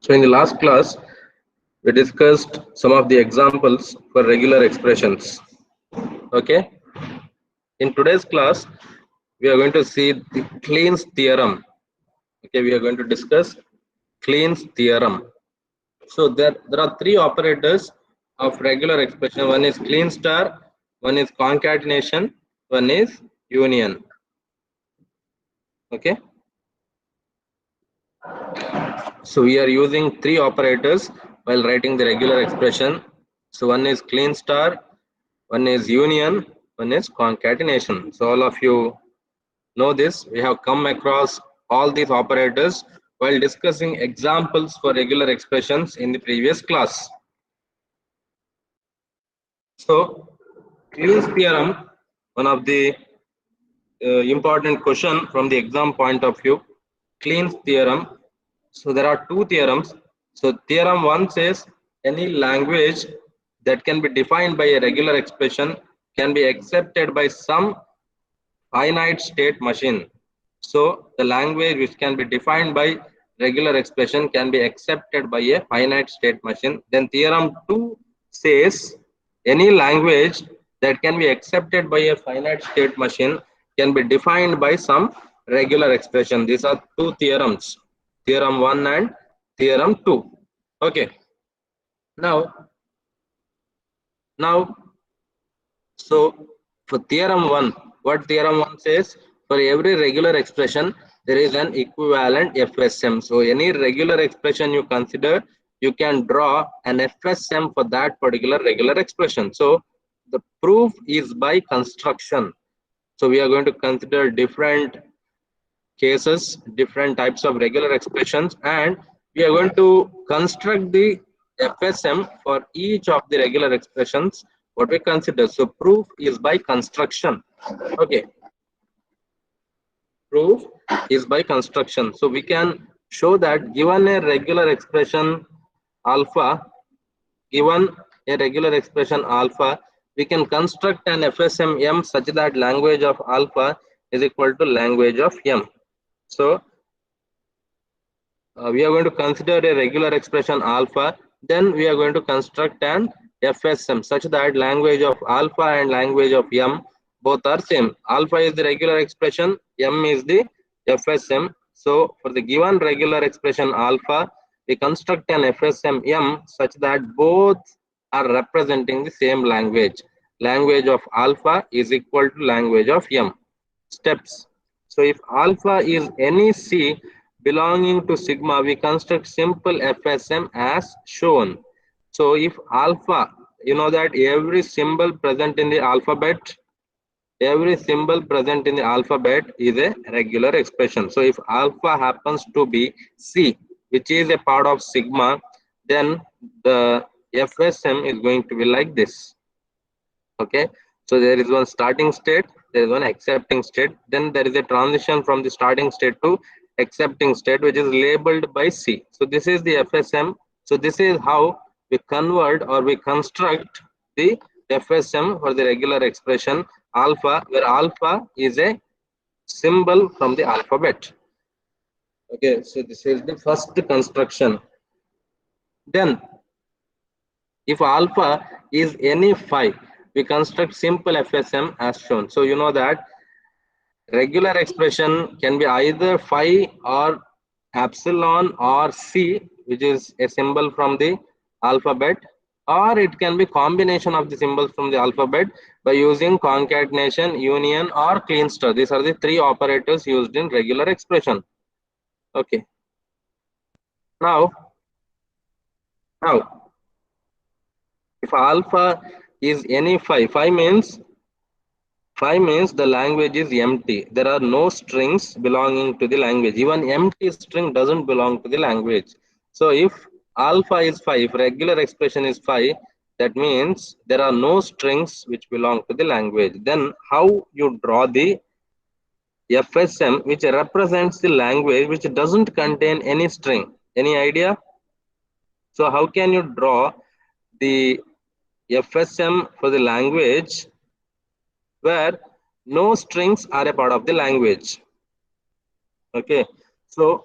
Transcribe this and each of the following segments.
So in the last class, we discussed some of the examples for regular expressions. Okay. In today's class, we are going to see the Kleen's theorem. Okay, we are going to discuss Kleen's theorem. So there are three operators of regular expression. One is Kleene star, one is concatenation, one is union. Okay. So we are using three operators while writing the regular expression. So one is Kleene star, one is union, one is concatenation. So all of you know this. We have come across all these operators while discussing examples for regular expressions in the previous class. So Kleen's theorem, one of the important question from the exam point of view. Kleen's theorem. So there are two theorems. So theorem 1 says any language that can be defined by a regular expression can be accepted by some finite state machine. So the language which can be defined by regular expression can be accepted by a finite state machine. Then theorem 2 says any language that can be accepted by a finite state machine can be defined by some regular expression. These are two theorems, theorem 1 and theorem 2. Okay. Now, so for theorem 1, what theorem 1 says, for every regular expression, there is an equivalent FSM. So any regular expression you consider, you can draw an FSM for that particular regular expression. So the proof is by construction. So we are going to consider different cases, different types of regular expressions, and we are going to construct the FSM for each of the regular expressions what we consider. So proof is by construction. Okay, proof is by construction. So we can show that given a regular expression alpha, given a regular expression alpha, we can construct an FSM M such that language of alpha is equal to language of M. So we are going to consider a regular expression alpha, then we are going to construct an FSM such that language of alpha and language of M both are same. Alpha is the regular expression, M is the FSM. So for the given regular expression alpha, we construct an FSM M such that both are representing the same language. Language of alpha is equal to language of M. Steps. So if alpha is any C belonging to sigma, we construct simple FSM as shown. So if alpha, you know that every symbol present in the alphabet is a regular expression. So if alpha happens to be C, which is a part of sigma, then the FSM is going to be like this. Okay, so there is one starting state, there is one accepting state, then there is a transition from the starting state to accepting state, which is labeled by C. So this is the FSM. So this is how we convert or we construct the FSM for the regular expression alpha, where alpha is a symbol from the alphabet. Okay, so this is the first construction. Then if alpha is any phi, we construct simple FSM as shown. So you know that regular expression can be either phi or epsilon or C, which is a symbol from the alphabet, or it can be combination of the symbols from the alphabet by using concatenation, union, or Kleene star. These are the three operators used in regular expression. Okay. Now, if alpha is any phi, phi means the language is empty. There are no strings belonging to the language. Even empty string doesn't belong to the language. So if alpha is phi, if regular expression is phi, that means there are no strings which belong to the language. Then how you draw the FSM which represents the language which doesn't contain any string? Any idea? So how can you draw the FSM for the language where no strings are a part of the language? Okay, so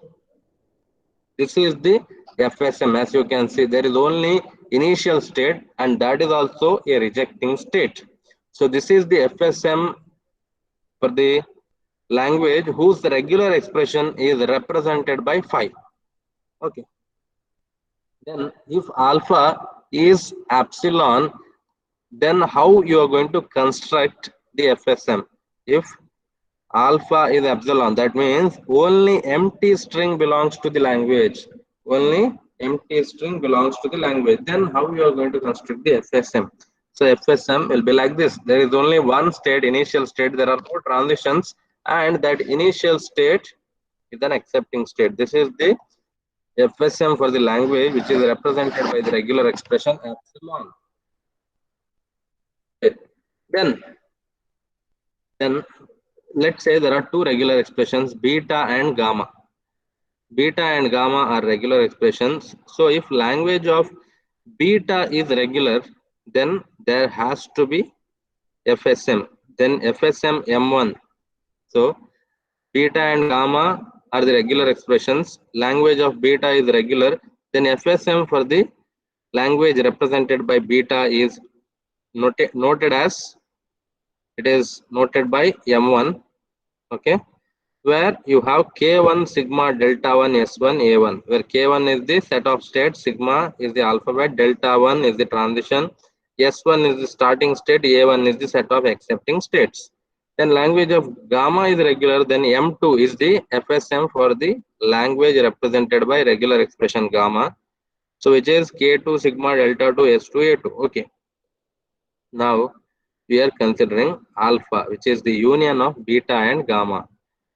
This is the FSM. As you can see, there is only initial state, and that is also a rejecting state. So this is the FSM for the language whose regular expression is represented by phi. Okay. Then if alpha is epsilon, then how you are going to construct the FSM? If alpha is epsilon, that means only empty string belongs to the language. Only empty string belongs to the language. Then how you are going to construct the FSM? So FSM will be like this. There is only one state, initial state. There are no transitions, and that initial state is an accepting state. This is the FSM for the language, which is represented by the regular expression epsilon. Okay. Then, then let's say there are two regular expressions, beta and gamma. Beta and gamma are regular expressions. So if language of beta is regular, then there has to be FSM. Then FSM M1. So beta and gamma are the regular expressions. Language of beta is regular. Then FSM for the language represented by beta is noted as, it is noted by M1. Okay, where you have K1 sigma delta 1 S1 A1, where K1 is the set of states, sigma is the alphabet, delta 1 is the transition, S1 is the starting state, A1 is the set of accepting states. Then language of gamma is regular, then M2 is the FSM for the language represented by regular expression gamma. So which is K2 sigma delta 2 S2 A2. Okay. Now we are considering alpha, which is the union of beta and gamma.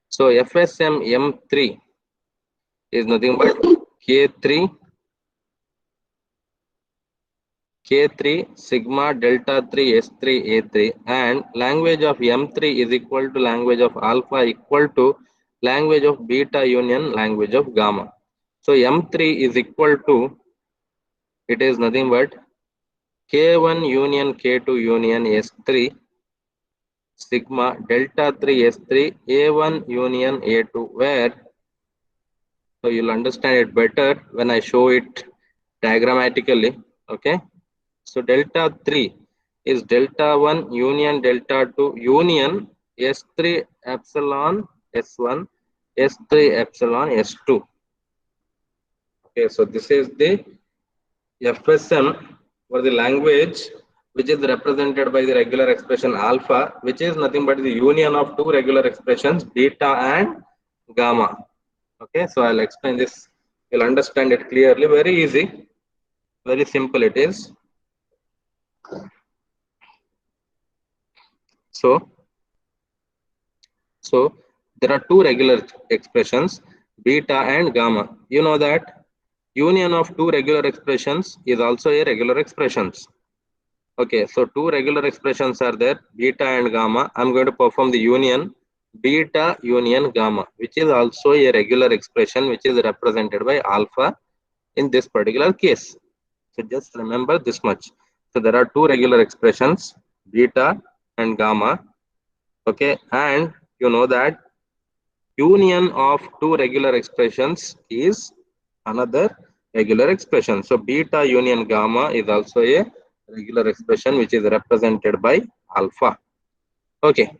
So FSM M3 is nothing but K3 sigma delta 3 S3 A3, and language of M3 is equal to language of alpha equal to language of beta union language of gamma. So M3 is equal to, it is nothing but K1 union K2 union S3 sigma delta 3 S3 A1 union A2, where, so you'll understand it better when I show it diagrammatically. Okay, so delta 3 is delta 1 union delta 2 union S3 epsilon S1 S3 epsilon S2. Okay, so this is the FSM for the language, which is represented by the regular expression alpha, which is nothing but the union of two regular expressions beta and gamma. Okay, so I'll explain this. You'll understand it clearly. Very easy, very simple it is. So there are two regular expressions, beta and gamma. You know that union of two regular expressions is also a regular expressions. Okay, so two regular expressions are there, beta and gamma. I'm going to perform the union, beta union gamma, which is also a regular expression, which is represented by alpha in this particular case. So just remember this much. So there are two regular expressions, beta and gamma. Okay, and you know that union of two regular expressions is another regular expression. So beta union gamma is also a regular expression which is represented by alpha. Okay,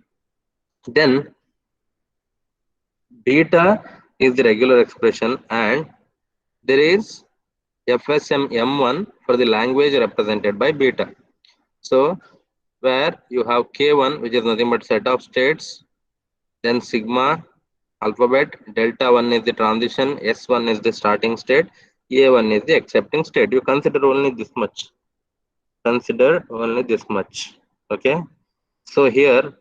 then beta is the regular expression, and there is FSM M1 for the language represented by beta. So where you have K1, which is nothing but set of states, then sigma alphabet, delta 1 is the transition, S1 is the starting state, A1 is the accepting state. You consider only this much. Consider only this much. Okay. So here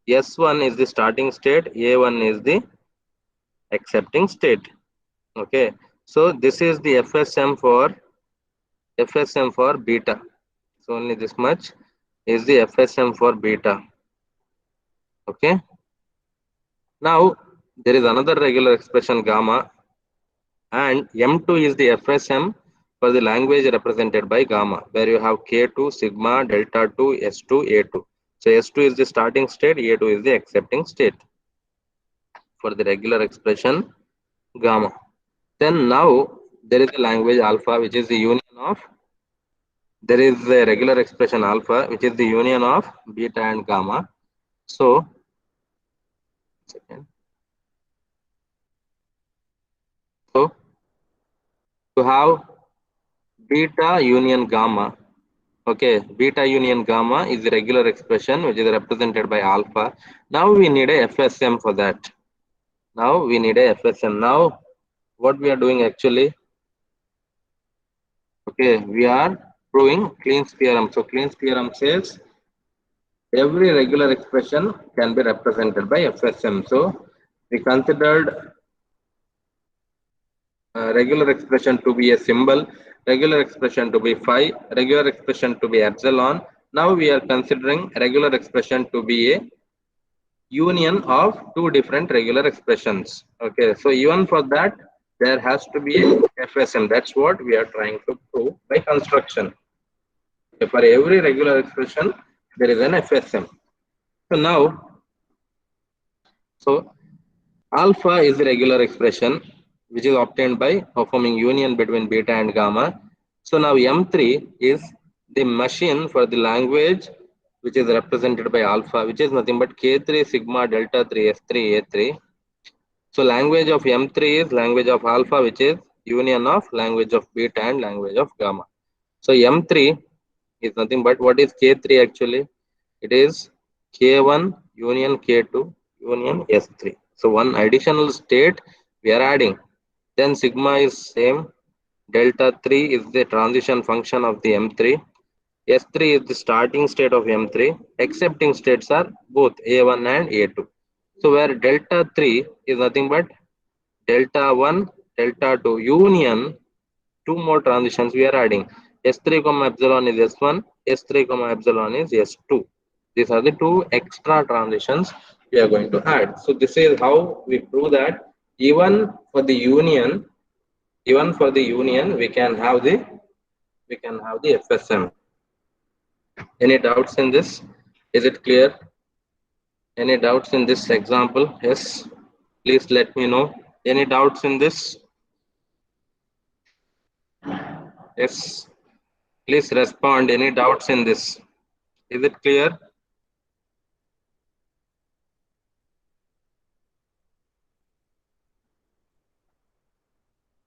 S1 is the starting state, A1 is the accepting state. Okay. So this is the FSM for beta. So only this much is the FSM for beta. Okay. Now there is another regular expression gamma, and M2 is the FSM for the language represented by gamma, where you have K2 sigma delta 2 S2 A2. So S2 is the starting state, A2 is the accepting state for the regular expression gamma. Then now there is a language alpha, which is the union of, there is a regular expression alpha, which is the union of beta and gamma. So, second. So, to have beta union gamma, okay, beta union gamma is the regular expression which is represented by alpha. Now we need a FSM for that. Now we need a FSM. Now, what we are doing actually, okay, we are proving Kleen's theorem. So Kleen's theorem says every regular expression can be represented by FSM. So we considered regular expression to be a symbol, regular expression to be phi, regular expression to be epsilon. Now we are considering regular expression to be a union of two different regular expressions. Okay, so even for that, there has to be a FSM. That's what we are trying to prove by construction. Okay, for every regular expression, there is an FSM. So now, so alpha is the regular expression which is obtained by performing union between beta and gamma. So now M3 is the machine for the language which is represented by alpha, which is nothing but K3 sigma delta 3 S3 A3. So language of M3 is language of alpha, which is union of language of beta and language of gamma. So M3 is nothing but, what is K3 actually? It is K1 union K2 union S3. So one additional state we are adding. Then sigma is same. Delta 3 is the transition function of the M3. S3 is the starting state of M3. Accepting states are both A1 and A2. So where delta 3 is nothing but delta 1, delta 2 union, two more transitions we are adding. S3 comma epsilon is S1, S3 comma epsilon is S2. These are the two extra transitions we are going to add. So this is how we prove that even for the union, we can have the FSM. Any doubts in this? Is it clear? Any doubts in this example? Yes. Please let me know. Any doubts in this? Yes. Please respond. Any doubts in this? Is it clear?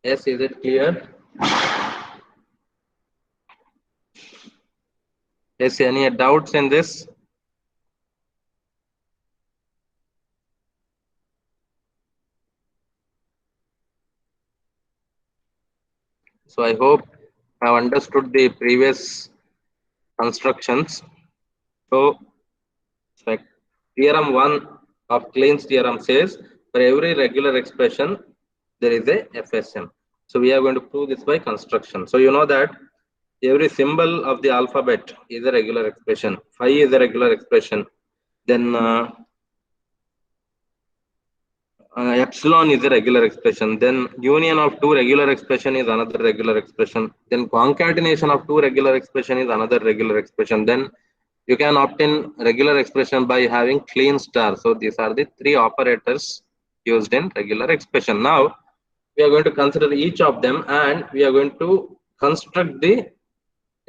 Yes, is it clear? Yes, any doubts in this? So I hope I have understood the previous constructions. So theorem 1 of Kleen's theorem says for every regular expression there is a FSM. So we are going to prove this by construction. So you know that every symbol of the alphabet is a regular expression. Phi is a regular expression. Then epsilon is a regular expression. Then union of two regular expression is another regular expression. Then concatenation of two regular expression is another regular expression. Then you can obtain regular expression by having Kleen star. So these are the three operators used in regular expression. Now we are going to consider each of them and we are going to construct the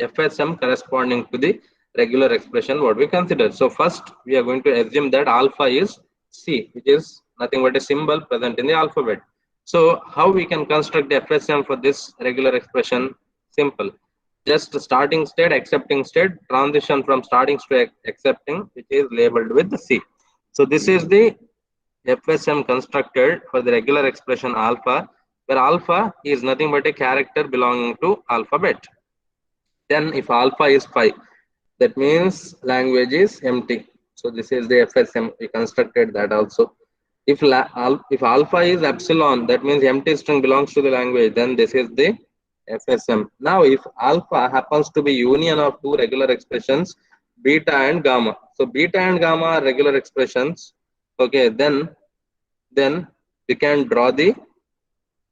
FSM corresponding to the regular expression what we consider. So first we are going to assume that alpha is C, which is nothing but a symbol present in the alphabet. So how we can construct the FSM for this regular expression? Simple. Just starting state, accepting state, transition from starting to accepting, which is labeled with the C. So this is the FSM constructed for the regular expression alpha, where alpha is nothing but a character belonging to alphabet. Then if alpha is phi, that means language is empty. So this is the FSM. We constructed that also. If alpha is epsilon, that means empty string belongs to the language. Then this is the FSM. Now if alpha happens to be union of two regular expressions, beta and gamma. So beta and gamma are regular expressions. Okay, then we can draw the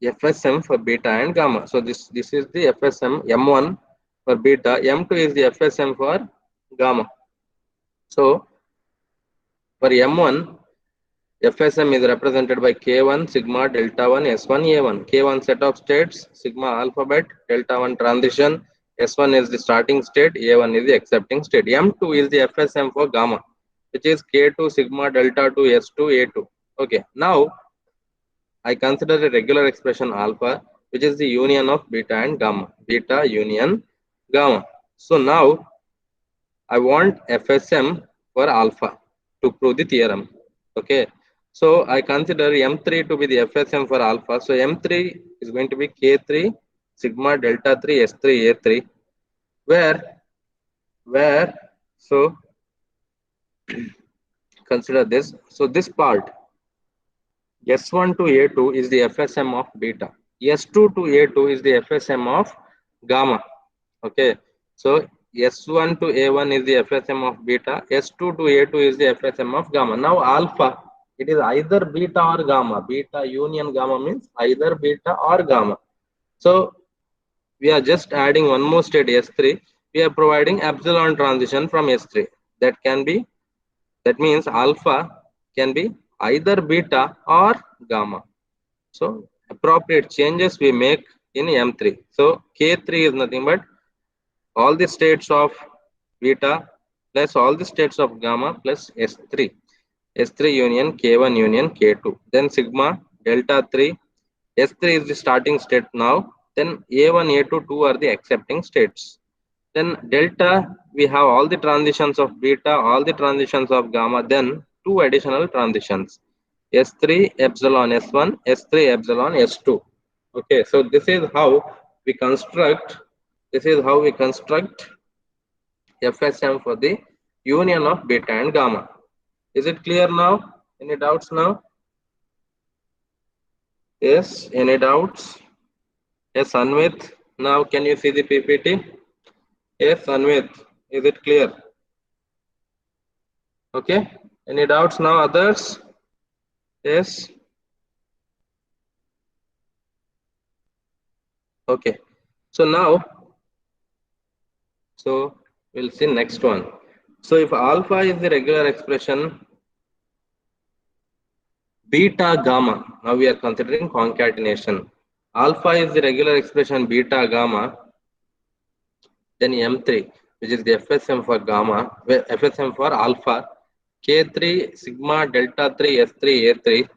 FSM for beta and gamma. So this is the FSM M1 for beta, M2 is the FSM for gamma. So for M1, FSM is represented by K1 sigma delta 1 S1 A1. K1 set of states, sigma alphabet, delta 1 transition, S1 is the starting state, A1 is the accepting state. M2 is the FSM for gamma, which is K2 sigma delta 2 S2 A2. Okay, now I consider a regular expression alpha, which is the union of beta and gamma. Beta union gamma. So now I want FSM for alpha to prove the theorem. Okay. So I consider M3 to be the FSM for alpha. So M3 is going to be K3 sigma delta 3 S3 A3, where so consider this. So this part S1 to A2 is the FSM of beta. S2 to A2 is the FSM of gamma. Okay. So S1 to A1 is the FSM of beta. S2 to A2 is the FSM of gamma. Now alpha, it is either beta or gamma. Beta union gamma means either beta or gamma. So we are just adding one more state S3. We are providing epsilon transition from S3. That can be, that means alpha can be either beta or gamma. So appropriate changes we make in M3. So K3 is nothing but all the states of beta plus all the states of gamma plus S3. S3 union K1 union K2. Then sigma delta 3. S3 is the starting state now. Then A1, A2, 2 are the accepting states. Then delta, we have all the transitions of beta, all the transitions of gamma, then two additional transitions. S3 epsilon S1, S3 epsilon S2. Okay, so we construct, this is how we construct FSM for the union of beta and gamma. Is it clear now? Any doubts now? Yes, any doubts? Yes, Anvit. Now can you see the PPT? Yes, Anvit. Is it clear? Okay. Any doubts now, others? Yes. Okay. So now, so we'll see next one. So if alpha is the regular expression, beta gamma, now we are considering concatenation. Alpha is the regular expression beta gamma, then M3, which is the FSM for gamma, FSM for alpha, K3 sigma delta 3 S3 A3.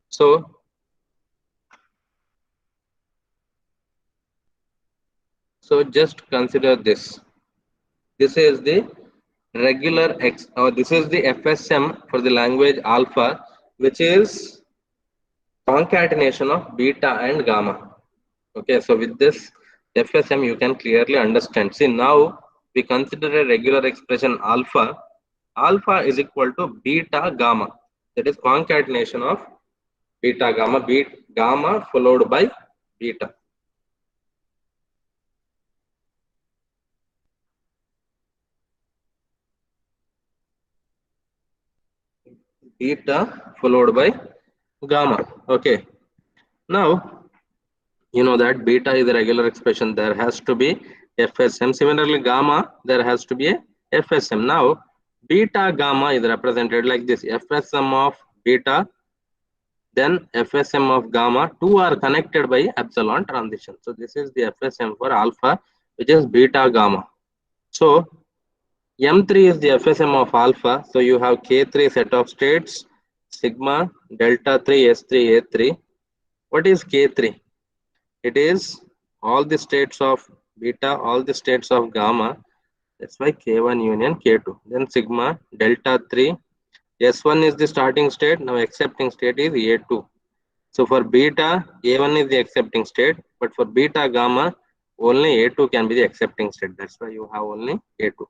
So just consider this. This is the regular X, or this is the FSM for the language alpha, which is concatenation of beta and gamma. Okay, so with this FSM, you can clearly understand. See, now we consider a regular expression alpha. Alpha is equal to beta gamma. That is concatenation of beta gamma, gamma followed by beta. Beta followed by gamma. Okay, now you know that beta is a regular expression, there has to be FSM. Similarly, gamma, there has to be a FSM. Now beta gamma is represented like this: FSM of beta, then FSM of gamma. Two are connected by epsilon transition. So this is the FSM for alpha, which is beta gamma. So M3 is the FSM of alpha. So you have K3 set of states, sigma delta 3 S3 A3. What is K3? It is all the states of beta, all the states of gamma. That's why K1 union K2. Then sigma delta 3. S1 is the starting state. Now accepting state is A2. So for beta, A1 is the accepting state. But for beta gamma, only A2 can be the accepting state. That's why you have only A2.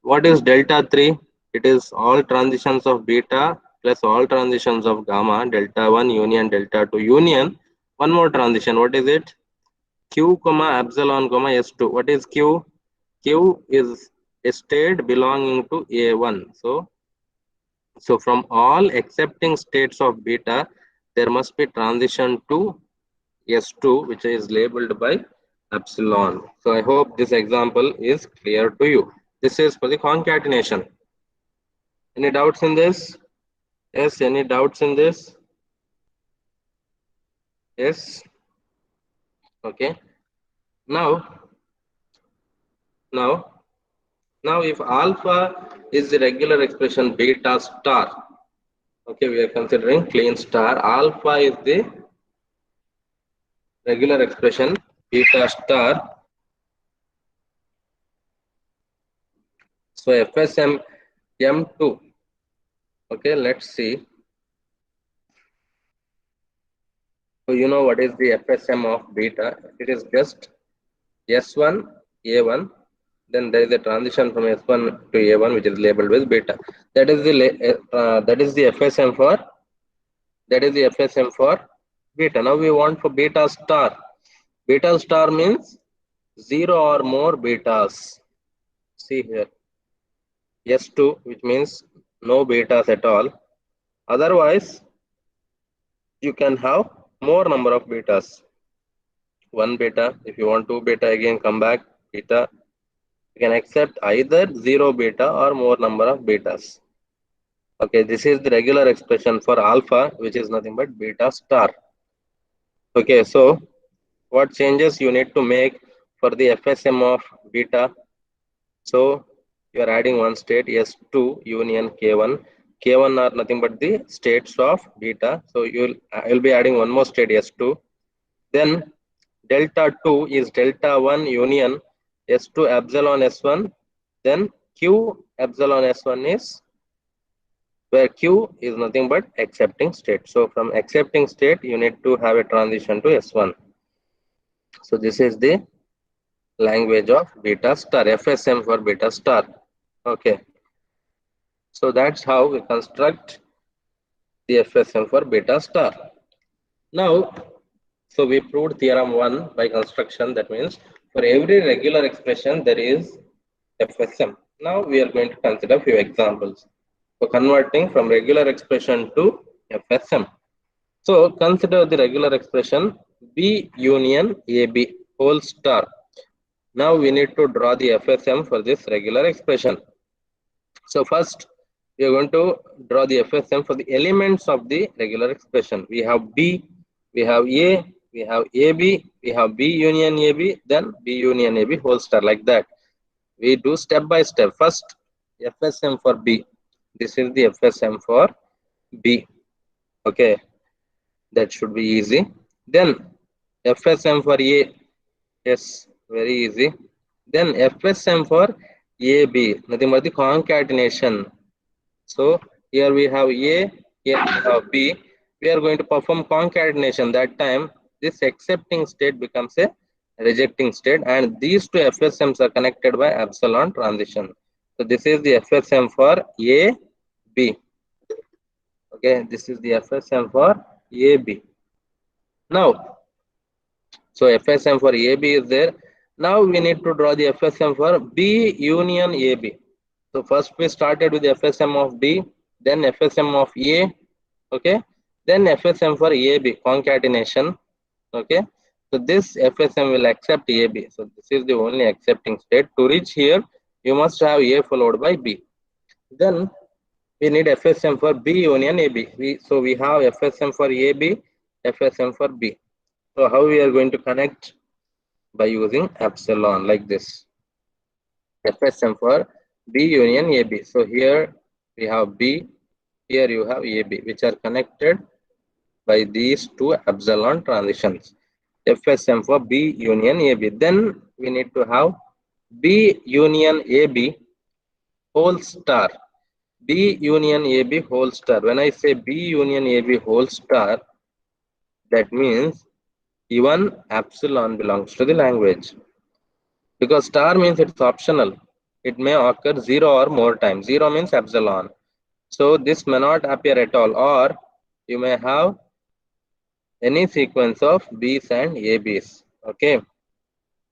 What is delta 3? It is all transitions of beta plus all transitions of gamma. Delta 1 union delta 2 union. One more transition. What is it? Q comma epsilon comma S2. What is Q? Q is a state belonging to A1. So from all accepting states of beta, there must be transition to S2, which is labeled by epsilon. So I hope this example is clear to you. This is for the concatenation. Any doubts in this? Yes, any doubts in this? Yes. Okay. Now, now, now if alpha is the regular expression beta star, okay, we are considering clean star. Alpha is the regular expression beta star. So FSM M2. Okay, let's see. So you know what is the FSM of beta? It is just S1, A1. Then there is a transition from S1 to A1, which is labeled with beta. That is the FSM for beta. Now we want for beta star. Beta star means zero or more betas. See here, S2, which means no betas at all. Otherwise, you can have more number of betas. One beta. If you want two beta, again come back beta. You can accept either zero beta or more number of betas. Okay, this is the regular expression for alpha, which is nothing but beta star. Okay, so what changes you need to make for the FSM of beta? So you are adding one state S2 union K1. K1 are nothing but the states of beta. So you'll be adding one more state S2. Then delta 2 is delta 1 union S2 epsilon S1. Then Q epsilon S1 is where Q is nothing but accepting state. So from accepting state, you need to have a transition to S1. So this is the language of beta star, FSM for beta star. Okay. So that's how we construct the FSM for beta star. Now, so we proved theorem 1 by construction. That means for every regular expression, there is FSM. Now we are going to consider few examples for converting from regular expression to FSM. So consider the regular expression B union AB whole star. Now we need to draw the FSM for this regular expression. So first we are going to draw the FSM for the elements of the regular expression. We have B, we have A, we have AB, we have B union AB, then B union AB whole star, like that. We do step by step. First FSM for B. This is the FSM for B. Okay, that should be easy. Then FSM for A. Yes, very easy. Then FSM for AB, nothing but the concatenation. So here we have A, here we have B. We are going to perform concatenation. That time, this accepting state becomes a rejecting state, and these two FSMs are connected by epsilon transition. So this is the FSM for A, B. Okay, this is the FSM for A, B. Now, so FSM for AB is there. Now we need to draw the FSM for B union AB. So first we started with the FSM of B, then FSM of A, okay, then FSM for AB, concatenation, okay. So this FSM will accept AB. So this is the only accepting state. To reach here, you must have A followed by B. Then we need FSM for B union AB. So we have FSM for AB, FSM for B. So how we are going to connect? By using epsilon like this. FSM for B union AB. So here we have B, here you have AB, which are connected by these two epsilon transitions. FSM for B union AB. Then we need to have B union AB whole star. B union AB whole star. When I say B union AB whole star, that means even epsilon belongs to the language. Because star means it's optional. It may occur 0 or more times. 0 means epsilon. So this may not appear at all, or you may have any sequence of B's and AB's. Okay.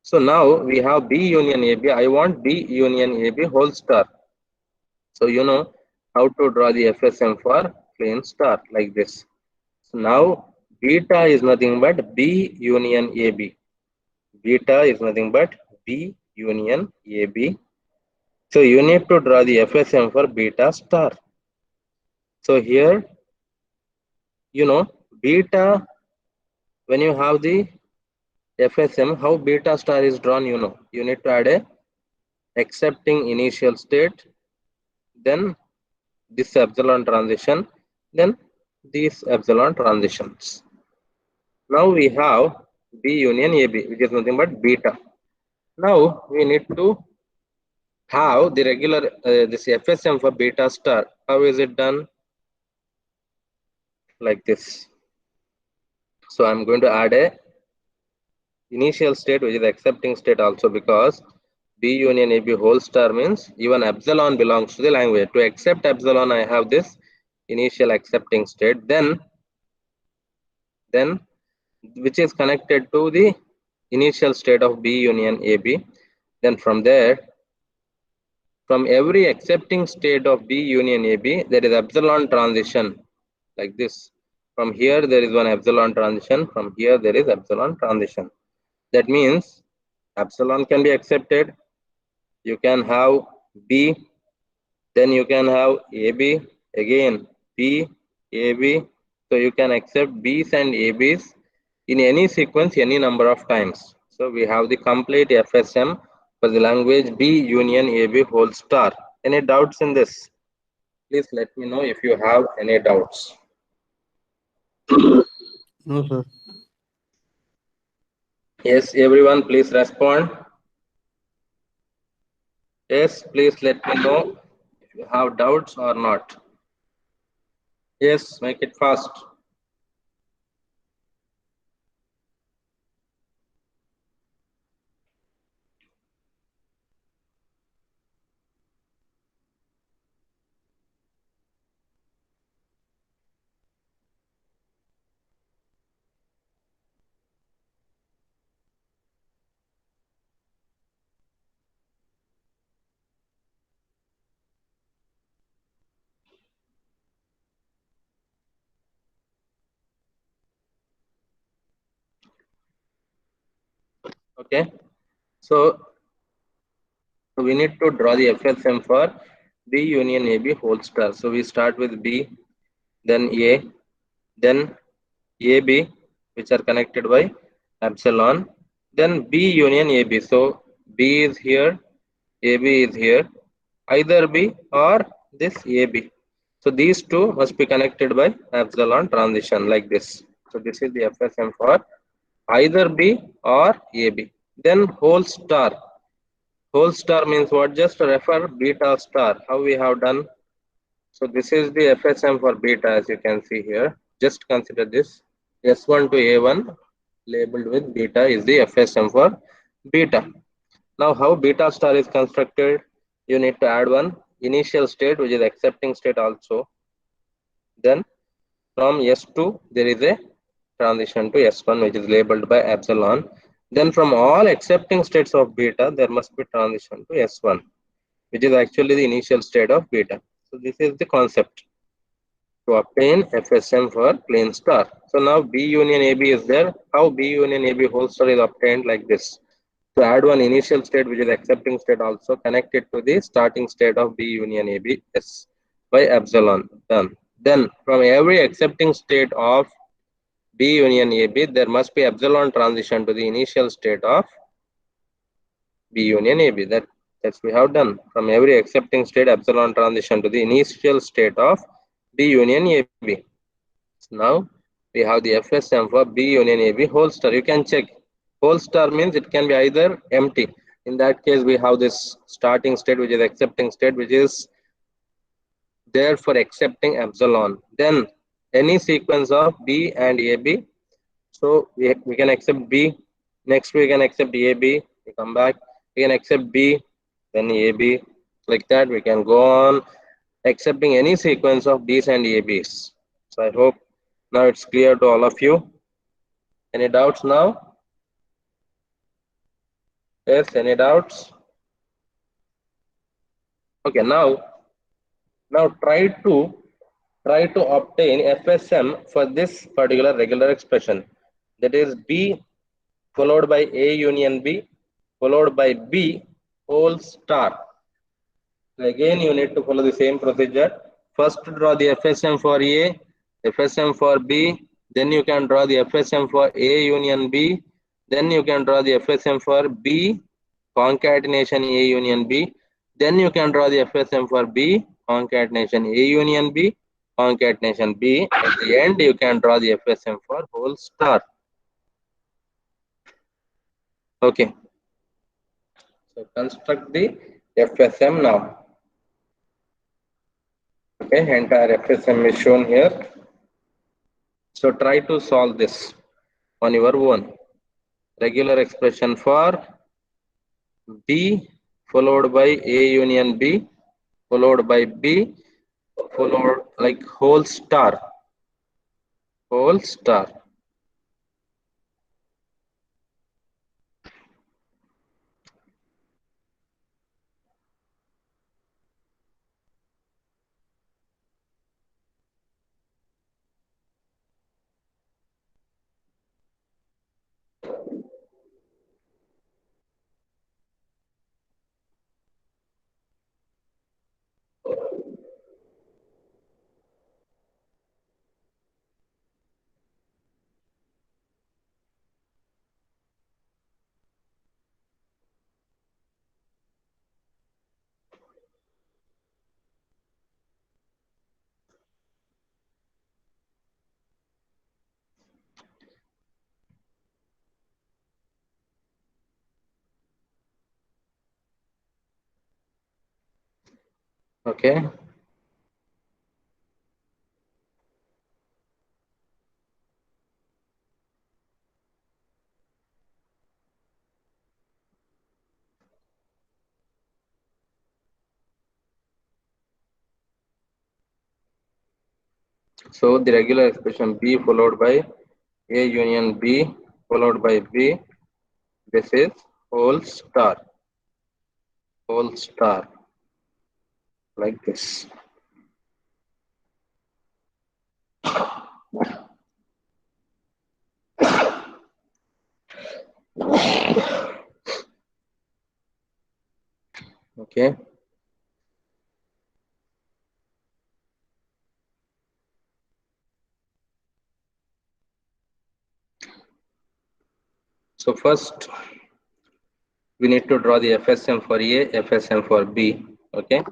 So now we have B union AB. I want B union AB whole star. So you know how to draw the FSM for plain star like this. So now beta is nothing but B union AB. Beta is nothing but B union AB. So you need to draw the FSM for beta star. So here, beta, when you have the FSM, how beta star is drawn, you need to add a accepting initial state, then this epsilon transition, then these epsilon transitions. Now we have B union AB, which is nothing but beta. Now we need to have the regular this FSM for beta star. How is it done? Like this. So I'm going to add a initial state, which is accepting state also, because B union AB whole star means even epsilon belongs to the language. To accept epsilon, I have this initial accepting state, then which is connected to the initial state of B union AB. Then from there, from every accepting state of B union AB, there is epsilon transition like this. From here, there is one epsilon transition. From here, there is epsilon transition. That means epsilon can be accepted. You can have B, then you can have AB, again B, AB. So you can accept B's and AB's in any sequence, any number of times. So we have the complete FSM for the language B union AB whole star. Any doubts in this? Please let me know if you have any doubts. No, sir. Yes, everyone, please respond. Yes, please let me know if you have doubts or not. Yes, make it fast. Okay, so we need to draw the FSM for B union AB whole star. So we start with B, then A, then AB, which are connected by epsilon, then B union AB. So B is here, AB is here, either B or this AB. So these two must be connected by epsilon transition like this. So this is the FSM for either B or AB. Then whole star. Whole star means what? Just refer beta star. How we have done? So this is the FSM for beta, as you can see here. Just consider this. S1 to A1 labeled with beta is the FSM for beta. Now how beta star is constructed? You need to add one initial state, which is accepting state also. Then from S2 there is a transition to S1, which is labeled by epsilon. Then from all accepting states of beta, there must be transition to S1, which is actually the initial state of beta. So this is the concept to obtain FSM for plane star. So now B union AB is there. How B union AB whole star is obtained? Like this. To add one initial state, which is accepting state, also connect it to the starting state of B union AB S by epsilon. Done. Then from every accepting state of B union AB, there must be epsilon transition to the initial state of B union AB. That's we have done. From every accepting state, epsilon transition to the initial state of B union AB. So now we have the FSM for B union AB whole star. You can check. Whole star means it can be either empty. In that case, we have this starting state, which is accepting state, which is there for accepting epsilon. Then any sequence of B and AB. So we can accept B. Next we can accept AB. We come back. We can accept B, then AB. Like that, we can go on accepting any sequence of B's and AB's. So I hope now it's clear to all of you. Any doubts now? Yes, any doubts? Okay, now try to obtain FSM for this particular regular expression. That is B followed by A union B followed by B whole star. So again, you need to follow the same procedure. First draw the FSM for A, FSM for B, then you can draw the FSM for A union B, then you can draw the FSM for B concatenation A union B, then you can draw the FSM for B concatenation A union B, concatenation B. At the end, you can draw the FSM for whole star. Okay, so construct the FSM now. Okay, entire FSM is shown here. So try to solve this on your own. Regular expression for B followed by A union B followed by B followed like whole star. Whole star. Okay. So the regular expression B followed by A union B followed by B. This is whole star. Whole star. Like this. Okay. So first we need to draw the FSM for A, FSM for B. Okay.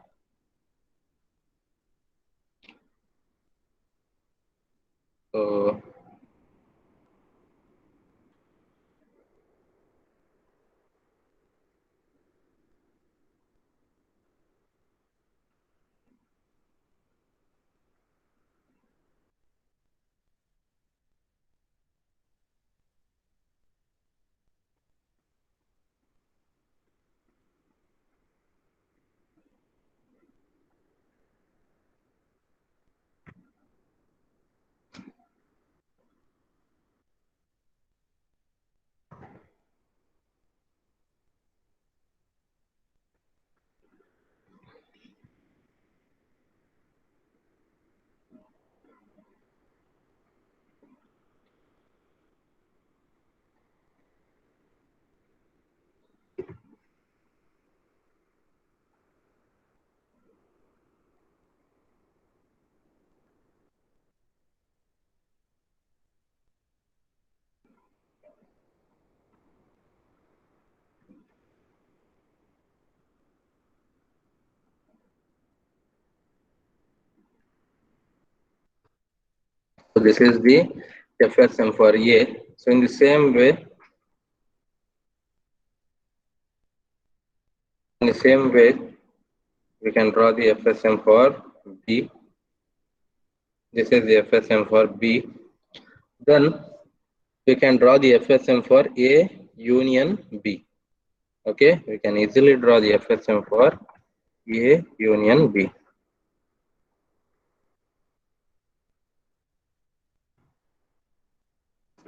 So this is the FSM for A. So in the same way, we can draw the FSM for B. This is the FSM for B. Then we can draw the FSM for A union B. Okay, we can easily draw the FSM for A union B.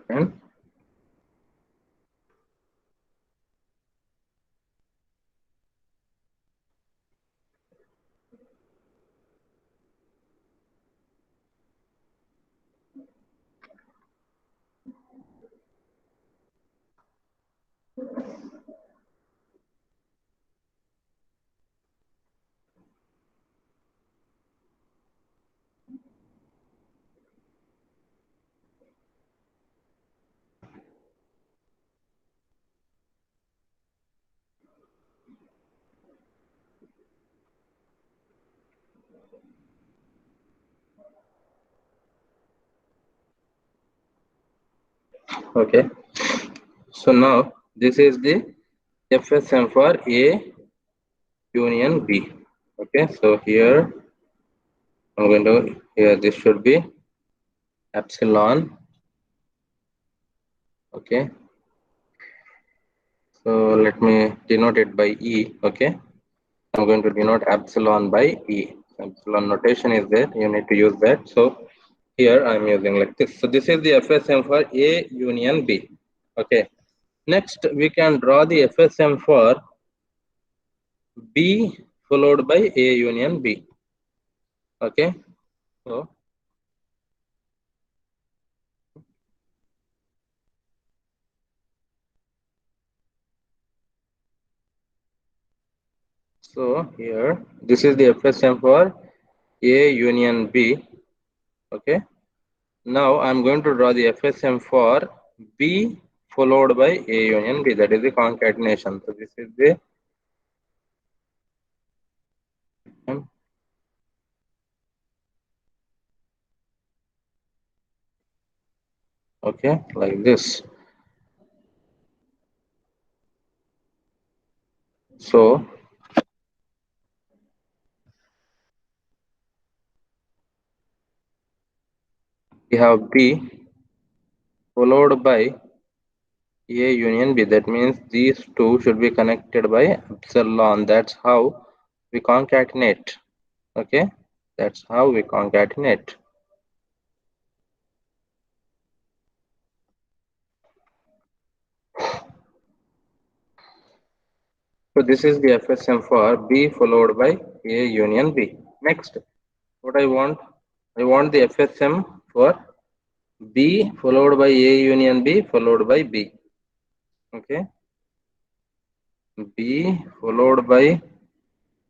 And Okay, so now this is the FSM for A union B. Okay, so here I'm going to, here this should be epsilon. Okay, so let me denote it by E. Okay, I'm going to denote epsilon by E. Epsilon notation is there, you need to use that. So here I'm using like this. So this is the FSM for A union B. Okay, next we can draw the FSM for B followed by A union B. Okay, so here this is the FSM for A union B. Okay, now I'm going to draw the FSM for B followed by A union B, that is the concatenation. So this is the okay, like this. So we have B followed by A union B. That means these two should be connected by epsilon. That's how we concatenate. Okay, that's how we concatenate. So this is the FSM for B followed by A union B. Next, what I want the FSM for B followed by A union B followed by B. Okay, B followed by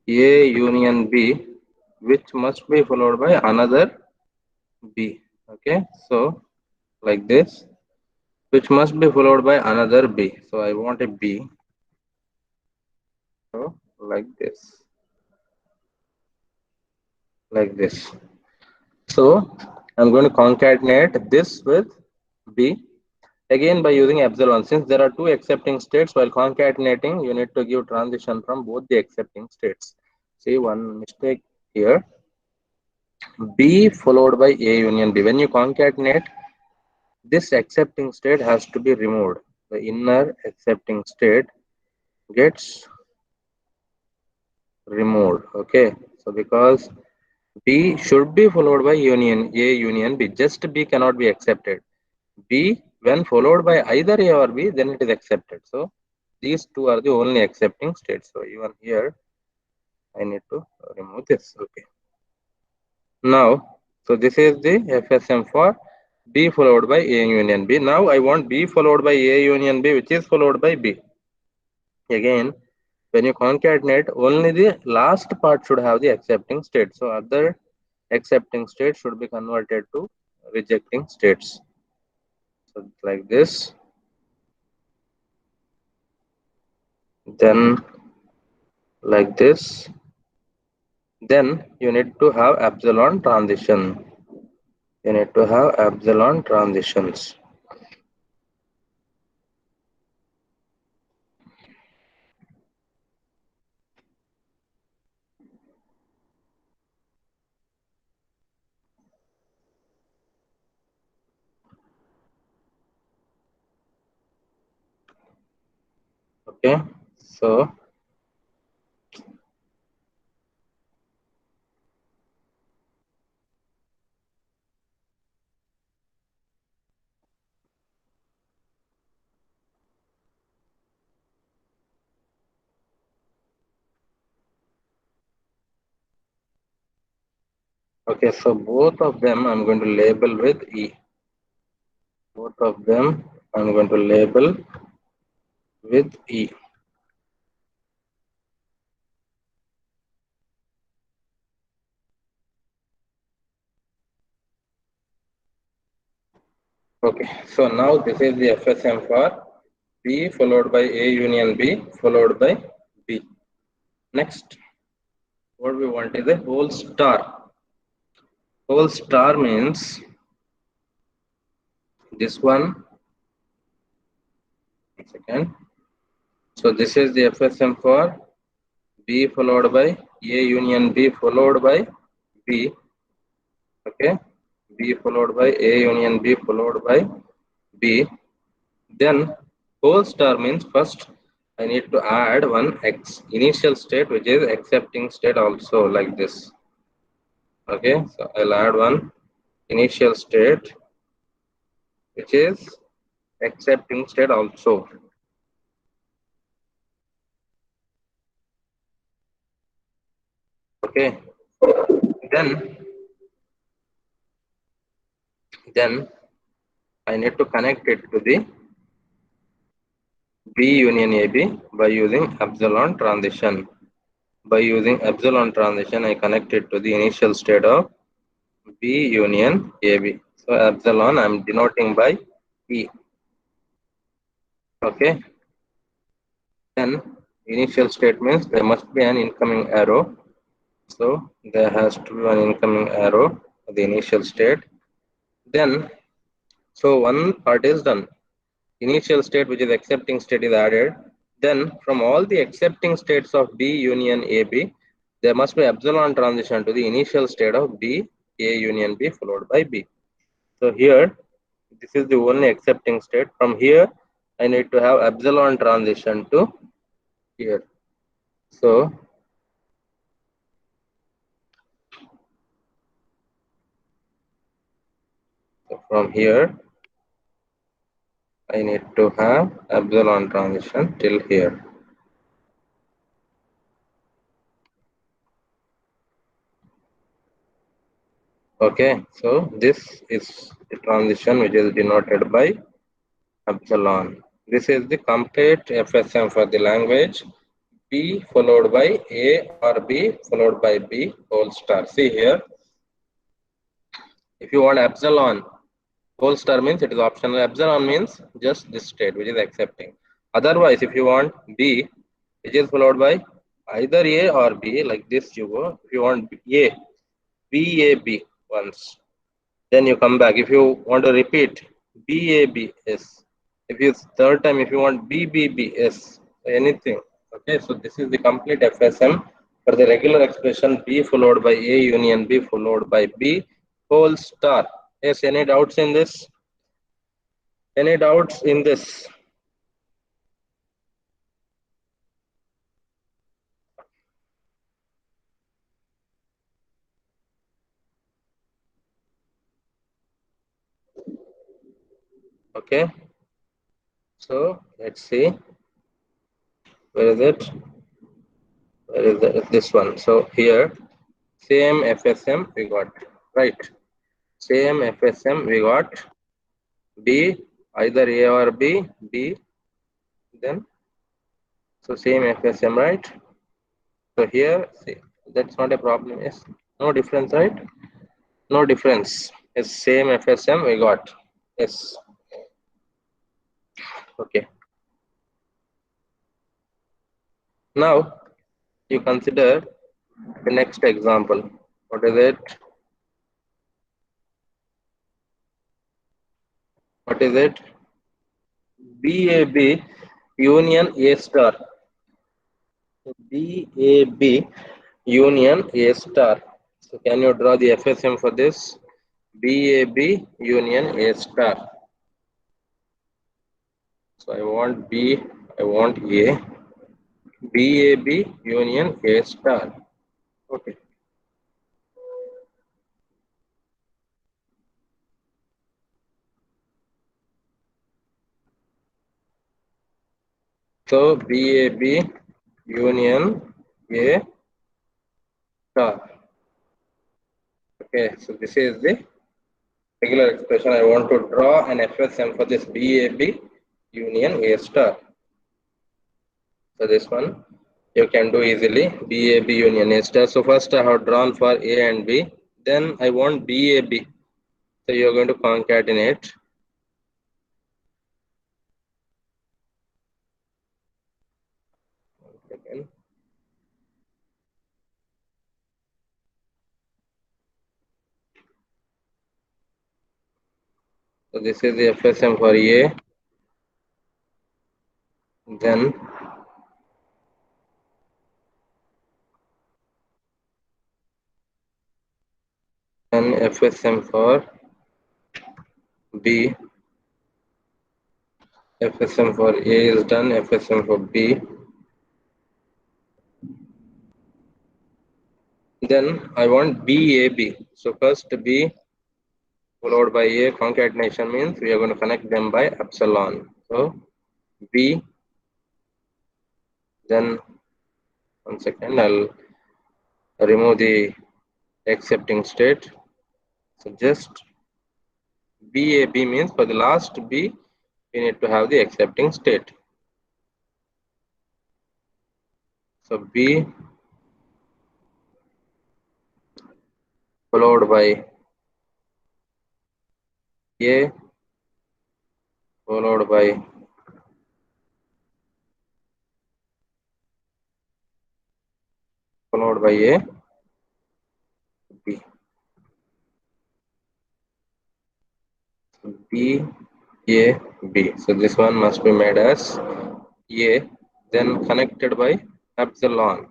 A union B, which must be followed by another B. Okay, so like this, which must be followed by another B. So I want a B. So like this, like this. So I'm going to concatenate this with B again by using epsilon. Since there are two accepting states, while concatenating, you need to give transition from both the accepting states. See one mistake here. B followed by A union B. When you concatenate, this accepting state has to be removed. The inner accepting state gets removed. Okay, so because B should be followed by union A union B, just B cannot be accepted. B when followed by either A or B, then it is accepted. So these two are the only accepting states. So even here I need to remove this. Okay, now so this is the FSM for B followed by A union B. Now I want B followed by A union B, which is followed by B. Again, when you concatenate, only the last part should have the accepting state. So other accepting states should be converted to rejecting states. So like this, then like this, then you need to have epsilon transition. You need to have epsilon transitions. Okay, so okay, so both of them I'm going to label with E. Both of them I'm going to label with E. Okay, so now this is the FSM for B followed by A union B followed by B. Next, what we want is a whole star. Whole star means this one second. So this is the FSM for B followed by A union B followed by B. Okay, B followed by A union B followed by B. Then whole star means first I need to add one X initial state which is accepting state also like this. Okay, so I'll add one initial state which is accepting state also. Okay, then I need to connect it to the B union AB by using epsilon transition. By using epsilon transition, I connect it to the initial state of B union AB. So epsilon I'm denoting by E. Okay. Then initial state means there must be an incoming arrow. So there has to be an incoming arrow at the initial state. Then so one part is done. Initial state which is accepting state is added. Then from all the accepting states of B union AB, there must be epsilon transition to the initial state of B A union B followed by B. So here this is the only accepting state. From here I need to have epsilon transition to here. So from here I need to have epsilon transition till here. Okay, so this is the transition which is denoted by epsilon. This is the complete FSM for the language B followed by A or B followed by B whole star. See here, if you want epsilon whole star means it is optional. Epsilon means just this state which is accepting. Otherwise, if you want B which is followed by either A or B like this you go. If you want A, BAB once, then you come back. If you want to repeat BABS, if you third time if you want BBBS, anything. Okay, so this is the complete FSM for the regular expression B followed by A union B followed by B whole star. Yes, any doubts in this? Any doubts in this? Okay, so let's see. Where is it? Where is this one? So here, same FSM we got, right? Same FSM we got B, either A or B, B, then so same FSM, right? So here, see, that's not a problem. Yes, no difference, right? No difference. It's same FSM we got. Yes. Okay. Now you consider the next example. What is it? What is it? BAB union A star. BAB union A star. So can you draw the FSM for this? BAB union A star. So I want B, I want A. BAB union A star. Okay. So BAB union A star. Okay. So this is the regular expression. I want to draw an FSM for this BAB union A star. So this one you can do easily. BAB union A star. So first I have drawn for A and B. Then I want BAB. So you are going to concatenate. Again. So this is the FSM for A. then FSM for B, FSM for A is done, FSM for B. Then I want BAB. So first B followed by A concatenation means we are going to connect them by epsilon. So B, then 1 second, I'll remove the accepting state. So just BAB means for the last B, we need to have the accepting state. So B followed by A followed by A B. So B A B. So this one must be made as A, then connected by epsilon.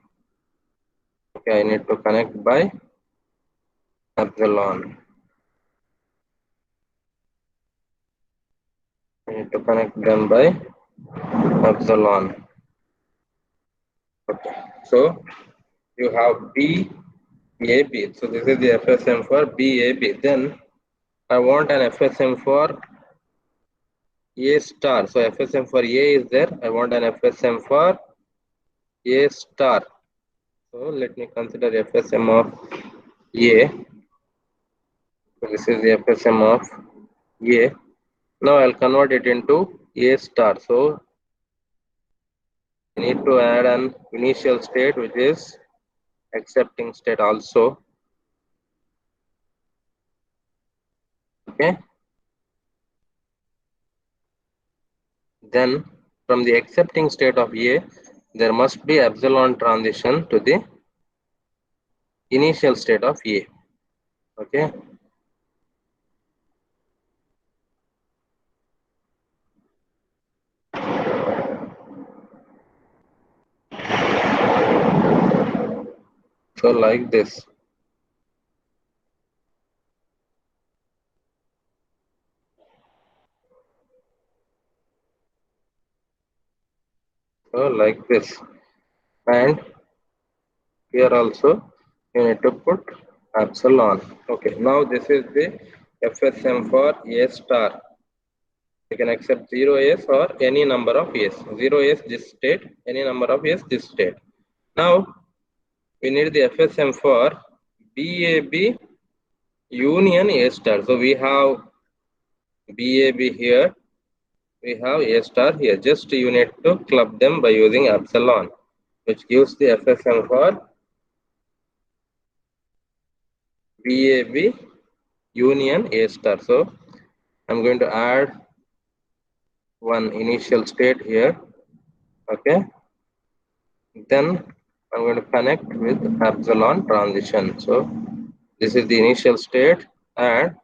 Okay, I need to connect by epsilon. I need to connect them by epsilon. Okay, so you have BAB. So this is the FSM for BAB. Then I want an FSM for A star. So FSM for A is there. I want an FSM for A star. So let me consider FSM of A. So this is the FSM of A. Now I'll convert it into A star. So I need to add an initial state which is accepting state also. Okay. Then from the accepting state of A, there must be epsilon transition to the initial state of A. Okay. So like this. So like this. And here also you need to put epsilon. Okay. Now this is the FSM for A star. You can accept 0s or any number of s. 0s this state, any number of s this state. Now we need the FSM for BAB union A star. So we have BAB here, we have A star here. Just you need to club them by using epsilon, which gives the FSM for BAB union A star. So I'm going to add one initial state here. Okay. Then I'm going to connect with epsilon transition. So this is the initial state and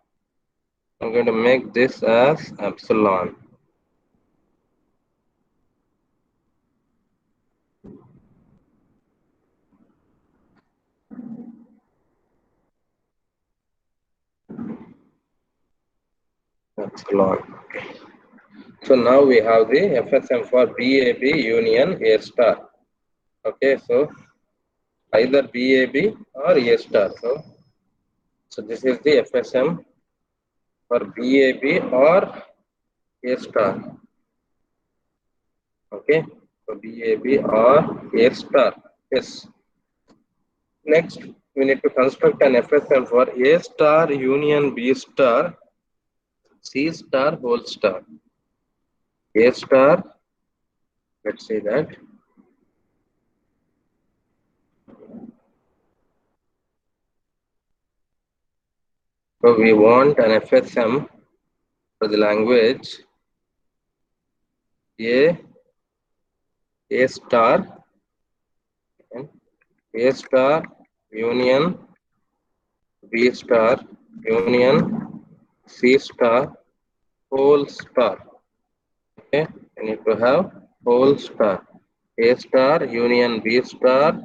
I'm going to make this as epsilon. Epsilon. So now we have the FSM for BAB union A star. Okay, so either BAB or A star. So this is the FSM for BAB or A star. Okay, so BAB or A star. Yes. Next, we need to construct an FSM for A star union B star, C star whole star. A star, let's say that. So we want an FSM for the language A star, A star union B star union C star whole star. Okay, I need to have whole star. A star union B star.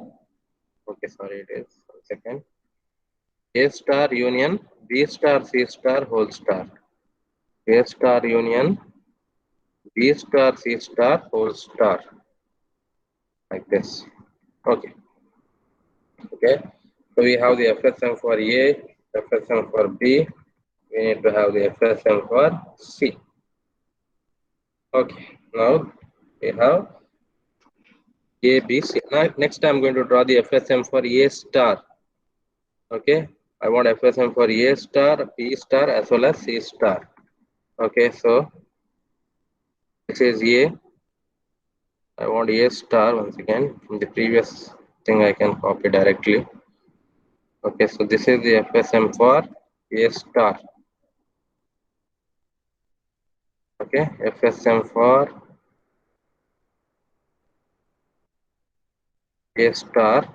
Okay, sorry, it is 1 second. A star union B star C star whole star. A star union B star C star whole star. Like this. Okay. Okay. So we have the FSM for A, FSM for B. We need to have the FSM for C. Okay. Now we have A, B, C. Now next I'm going to draw the FSM for A star. Okay. I want FSM for A star, B star as well as C star. Okay. So this is A. I want A star once again. From the previous thing I can copy directly. Okay. So this is the FSM for A star. Okay. FSM for A star.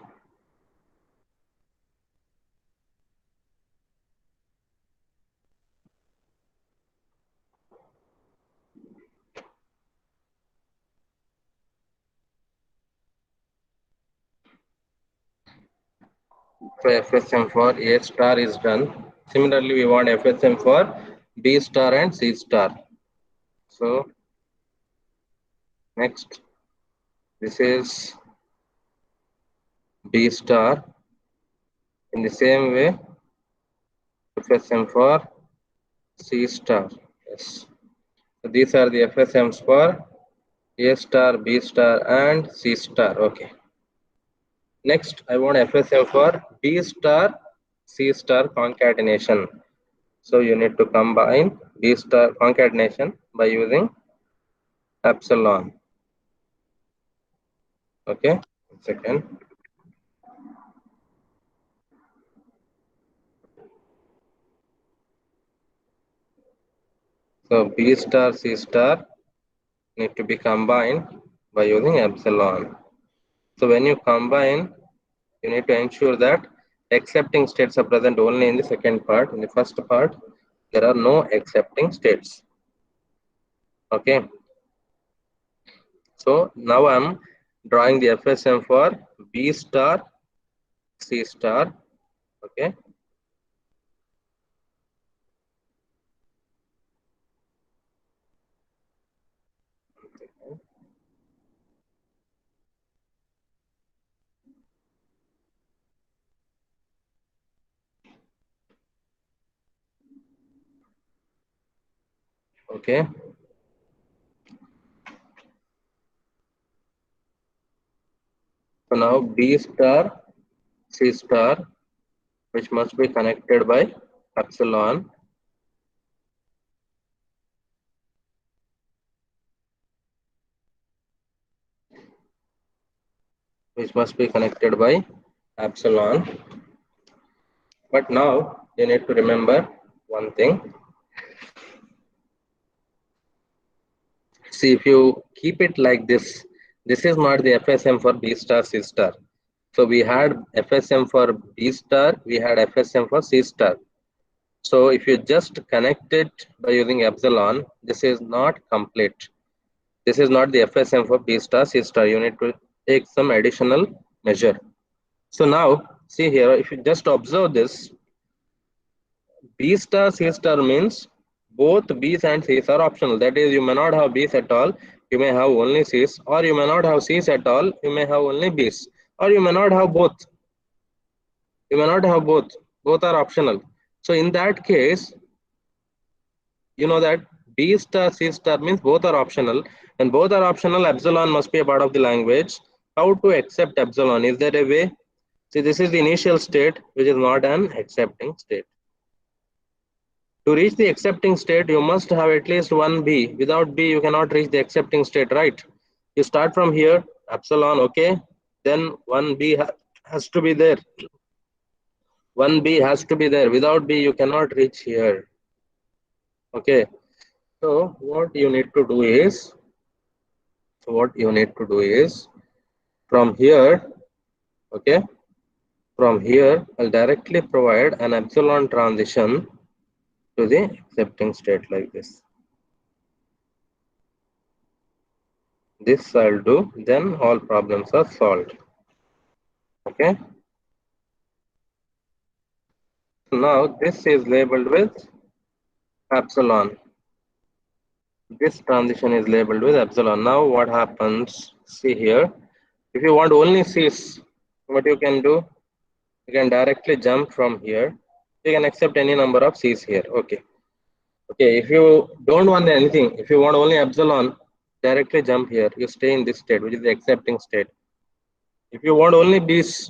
So FSM for A star is done. Similarly, we want FSM for B star and C star. So next, this is B star. In the same way, FSM for C star. Yes. So these are the FSMs for A star, B star, and C star. Okay. Next, I want FSM for B star, C star concatenation. So you need to combine B star concatenation by using epsilon. Okay. Second. So B star, C star need to be combined by using epsilon. So when you combine, you need to ensure that accepting states are present only in the second part. In the first part, there are no accepting states. Okay. So now I'm drawing the FSM for B star, C star. Okay. Okay. So now B star, C star, which must be connected by epsilon. Which must be connected by epsilon. But now you need to remember one thing. See, if you keep it like this is not the FSM for B star, C star. So we had FSM for B star, we had FSM for C star. So if you just connect it by using epsilon, this is not complete. This is not the FSM for B star, C star. You need to take some additional measure. So now, see here, if you just observe this, B star, C star means both B's and C's are optional. That is, you may not have B's at all, you may have only C's, or you may not have C's at all, you may have only B's, or you may not have both. You may not have both. Both are optional. So in that case, you know that B star, C star means both are optional. And both are optional, epsilon must be a part of the language. How to accept epsilon? Is there a way? See, this is the initial state, which is not an accepting state. To reach the accepting state, you must have at least one B. Without B, you cannot reach the accepting state, right? You start from here, epsilon, okay? Then one B has to be there. One B has to be there. Without B, you cannot reach here. Okay. So what you need to do is, from here, okay? From here, I'll directly provide an epsilon transition to the accepting state like this. This I'll do, then all problems are solved. Okay. Now this is labeled with epsilon. This transition is labeled with epsilon. Now what happens? See here. If you want only C's, what you can do? You can directly jump from here. You can accept any number of C's here. Okay. Okay. If you don't want anything, if you want only epsilon, directly jump here. You stay in this state, which is the accepting state. If you want only B's,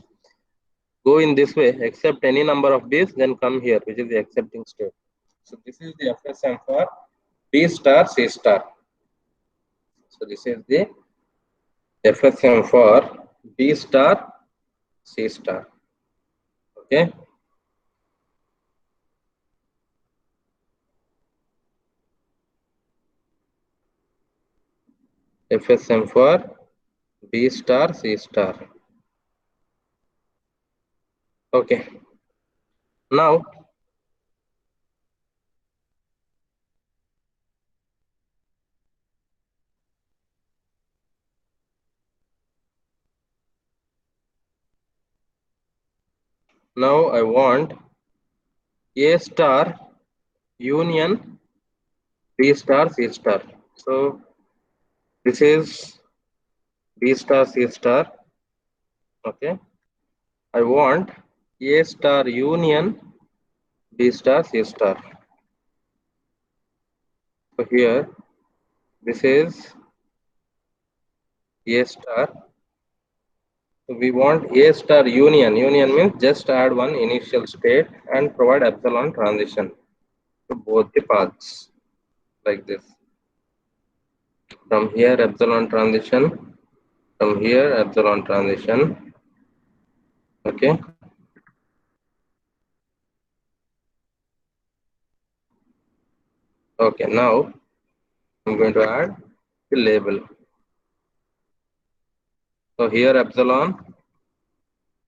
go in this way, accept any number of B's, then come here, which is the accepting state. So this is the FSM for B star C star. So this is the FSM for B star C star. Okay. FSM for B star C star. Okay. Now I want A star union B star C star. So this is B star C star. Okay. I want A star union B star C star. So here this is A star. So we want A star union. Union means just add one initial state and provide epsilon transition to both the paths like this. From here epsilon transition, from here epsilon transition. Okay. Okay, now I'm going to add the label. So here epsilon,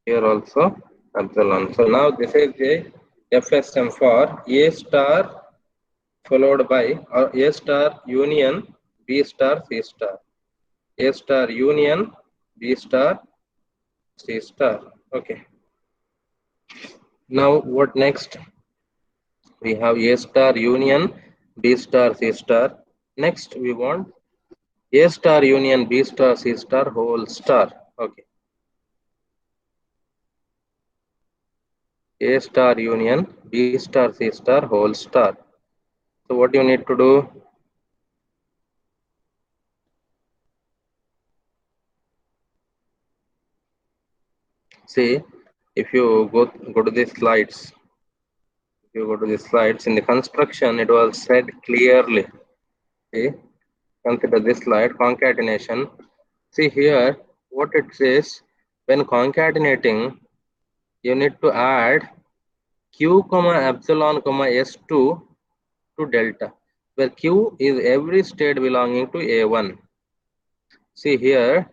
here also epsilon. So now this is the FSM for A star followed by A star union B star C star. A star union B star C star. Okay. Now what next? We have A star union B star C star. Next we want A star union B star C star whole star. Okay. A star union B star C star whole star. So what you need to do? See, if you go to the slides, if you go to the slides in the construction, it was said clearly. See, consider this slide concatenation. See here, what it says when concatenating, you need to add q comma epsilon comma s2 to delta, where q is every state belonging to A1. See here,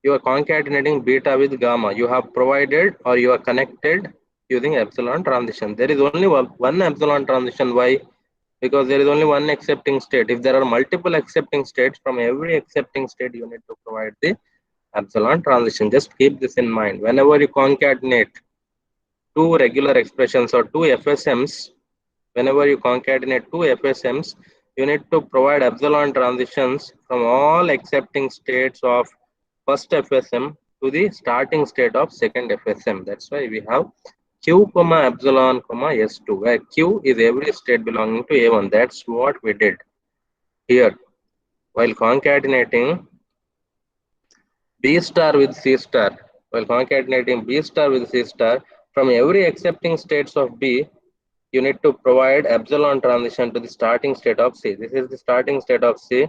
you are concatenating beta with gamma. You have provided or you are connected using epsilon transition. There is only one epsilon transition. Why? Because there is only one accepting state. If there are multiple accepting states, from every accepting state, you need to provide the epsilon transition. Just keep this in mind. Whenever you concatenate two regular expressions or two FSMs, whenever you concatenate two FSMs, you need to provide epsilon transitions from all accepting states of first FSM to the starting state of second FSM. That's why we have q comma epsilon comma s2, where q is every state belonging to A1. That's what we did here while concatenating B star with C star. While concatenating B star with C star, from every accepting states of B, you need to provide epsilon transition to the starting state of C. This is the starting state of C.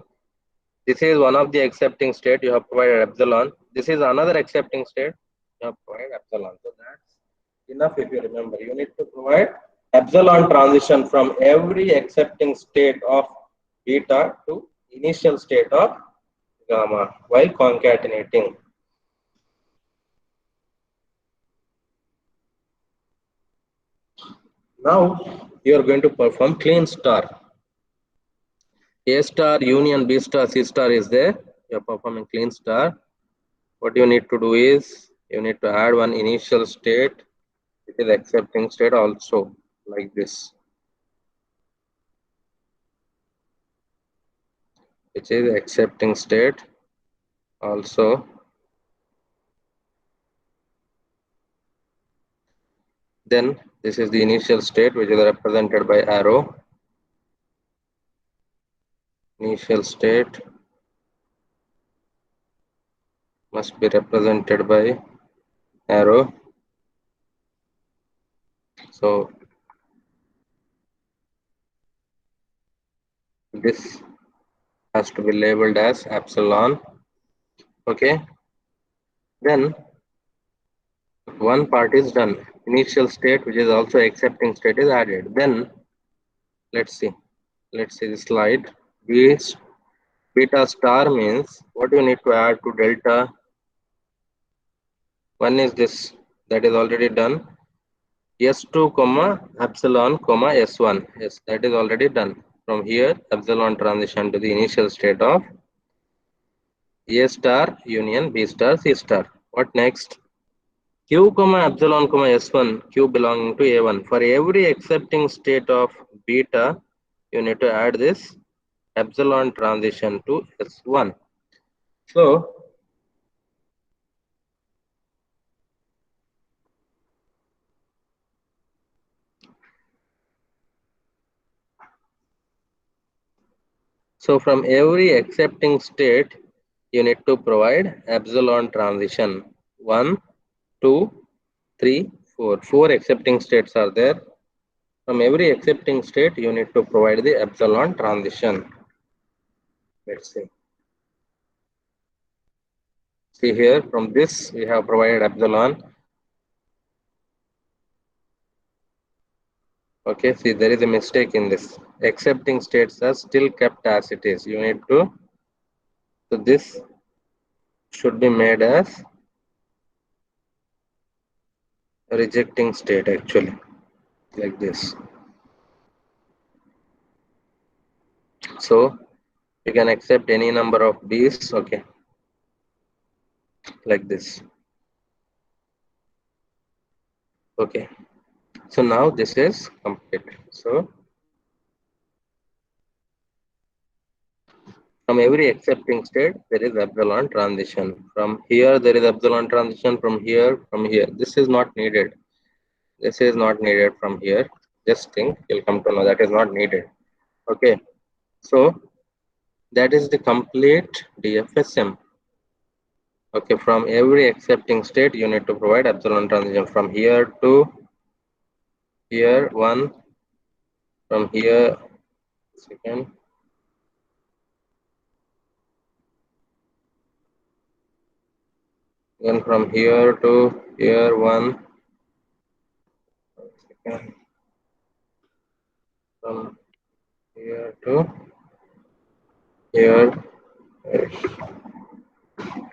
This is one of the accepting state, you have provided epsilon. This is another accepting state, you have provided epsilon. So that's enough if you remember. You need to provide epsilon transition from every accepting state of beta to initial state of gamma while concatenating. Now you are going to perform clean star. A star union B star C star is there. You're performing clean star. What you need to do is you need to add one initial state. It is accepting state also, like this, which is accepting state also. Then this is the initial state, which is represented by arrow. Initial state must be represented by arrow. So this has to be labeled as epsilon. Okay. Then one part is done. Initial state, which is also accepting state, is added. Then let's see. Let's see the slide. Beta star means what you need to add to delta. One is this, that is already done. S2 comma epsilon comma S1. Yes, that is already done. From here, epsilon transition to the initial state of A star union B star C star. What next? Q comma epsilon comma S1, Q belonging to A1. For every accepting state of beta, you need to add this epsilon transition to S1. So from every accepting state, you need to provide epsilon transition. 1, 2, 3, 4. 4 accepting states are there. From every accepting state, you need to provide the epsilon transition. Let's see. See here, from this, we have provided epsilon. Okay, see, there is a mistake in this. Accepting states are still kept as it is. You need to, so this should be made as rejecting state actually, like this. So you can accept any number of B's, okay, like this. Okay, so now this is complete. So from every accepting state, there is epsilon transition. From here, there is epsilon transition. From here. This is not needed. This is not needed from here. Just think, you'll come to know that is not needed. Okay, so that is the complete DFSM. Okay, from every accepting state, you need to provide epsilon transition from here to here, one, from here, second, then from here to here, one, second, from here to here,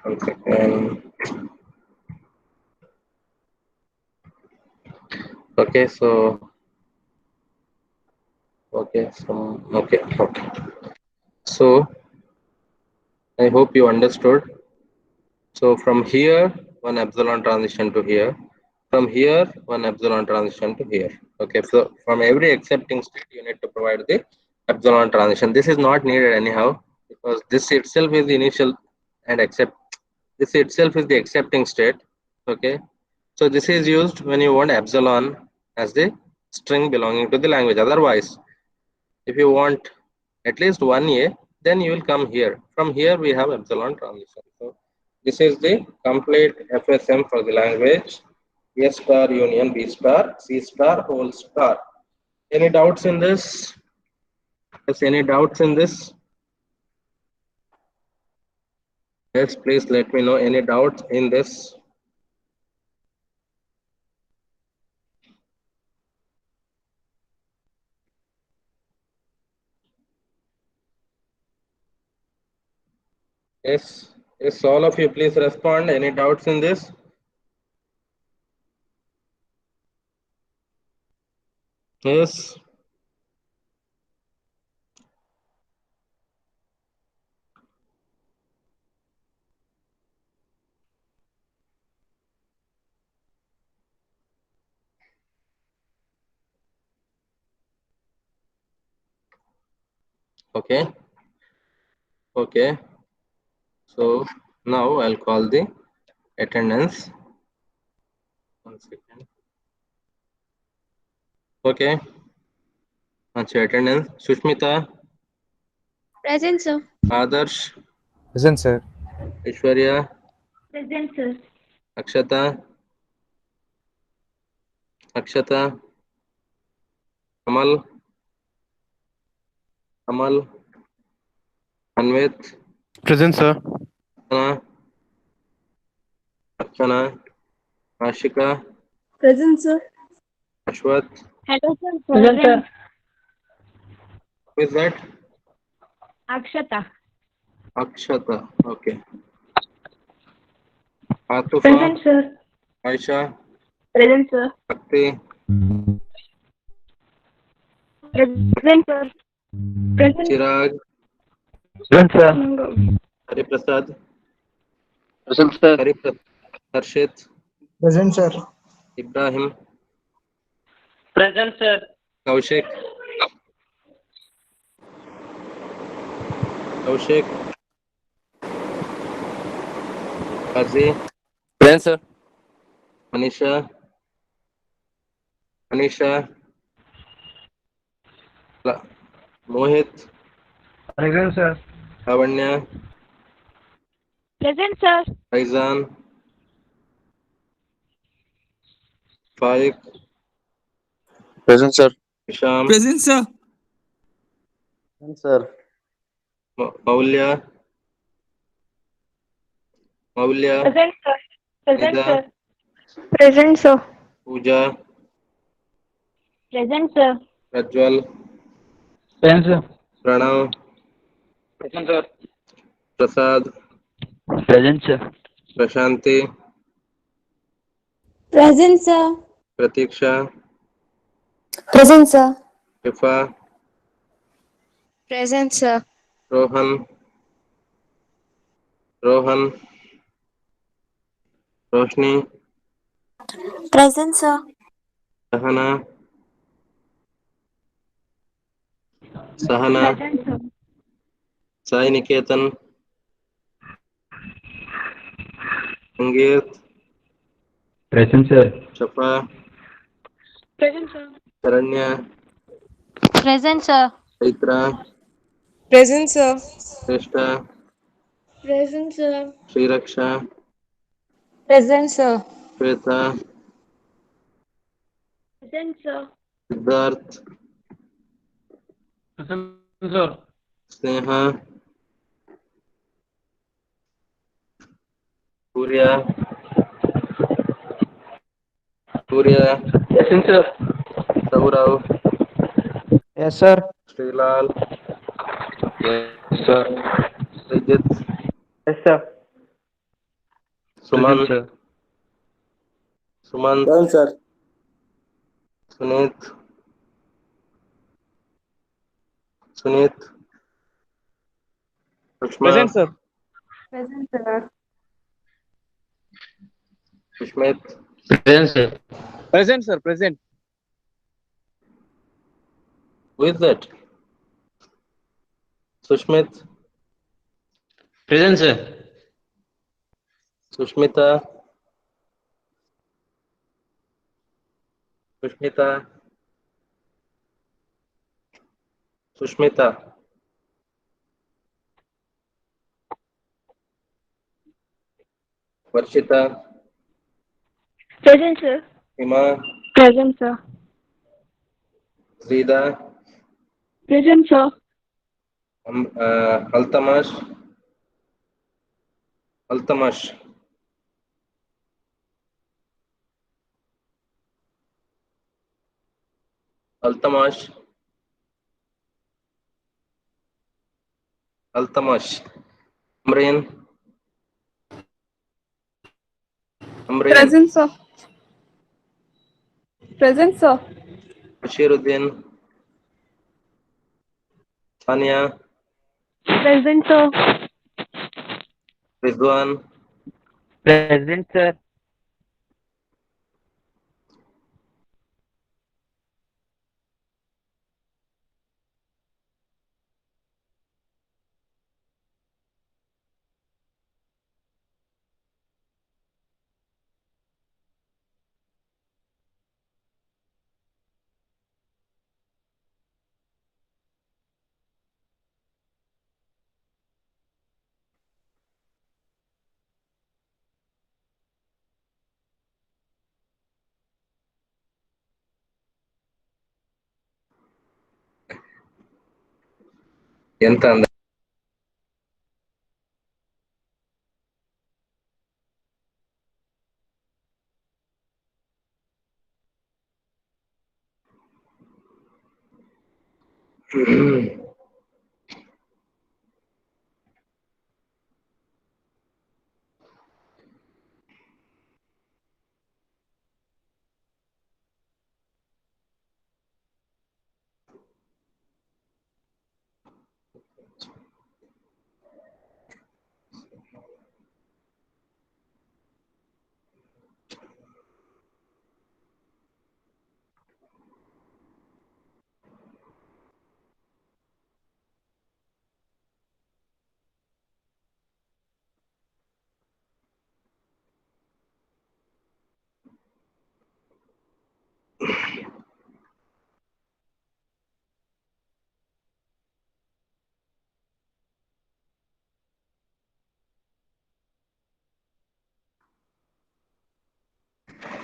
one second. Okay, so okay, okay. So I hope you understood. So from here, one epsilon transition to here. From here, one epsilon transition to here. Okay, so from every accepting state, you need to provide the epsilon transition. This is not needed anyhow because this itself is the initial and accept. This itself is the accepting state. Okay, so this is used when you want epsilon as the string belonging to the language. Otherwise, if you want at least one A, then you will come here. From here, we have epsilon transition. So this is the complete FSM for the language. A star union B star, C star whole star. Any doubts in this? Yes, any doubts in this? Yes, please let me know any doubts in this. Yes, yes, all of you please respond. Any doubts in this? Yes. Okay. Okay. So now I'll call the attendance. 1 second. Okay. Attendance. Sushmita, Present, sir. Adarsh, Present, sir. Aishwarya, Present, sir. Akshata, Amal, Anvit, Present, sir. Archana, Ashika, Present, sir. Ashwath. Hello, sir. Present, sir. Who is that? Akshata. Akshata. Okay. Atufa, Present, sir. Aisha, Present, sir. Bhakti, Present, sir. Present. Chirag, Present, sir. Hariprasad, Present, sir. Harshit, Present, sir. Ibrahim, Present, sir. Kaushik, Qazi, Present, sir. Manisha, Mohit, Present, sir. Lavanya, Present, sir. Faizan, Faik, Present, sir. Hisham, Present, sir. Present, sir. Maulya, Present, sir. Present, Ida, sir. Present, sir. Pooja, Present, sir. Rajwal, Present, sir. Pranav, Present, sir. Prasad, Present, sir. Prashanti, Present, sir. Pratiksha, Present, sir. Shifa, Present, sir. Rohan, Roshni, Present, sir. Sahana, Present, sir. Sai Niketan, Sangeet, Present, sir. Shafa, Present, sir. Saranya, Present, sir. Chaitra, Present, sir. Shrestha, Present, sir. Sriraksha, Present, sir. Shweta, Present, sir. Siddharth, Present, sir. Sneha, Surya, Present, sir. Saurav, Yes, sir. Srilal, Yes, sir. Srijit, Yes, sir. Suman, Present, sir. Sumant, Present, sir. Sunit, Sushma, Present, sir. Present, sir. Sushmit, Present, sir. Present, sir. Present. who is that? Sushmit, Present, sir. Sushmita, Sushmita, Sushmita, Varshita, Present, sir. Hima, Present, sir. Zida, Present, sir. Altamash, Altamash, Altamash, Altamash, Amrin, Amrin, Present, sir. Present, sir. Bashiruddin, Tanya, Present, sir. Rizwan, Present, sir. ఎంత అంద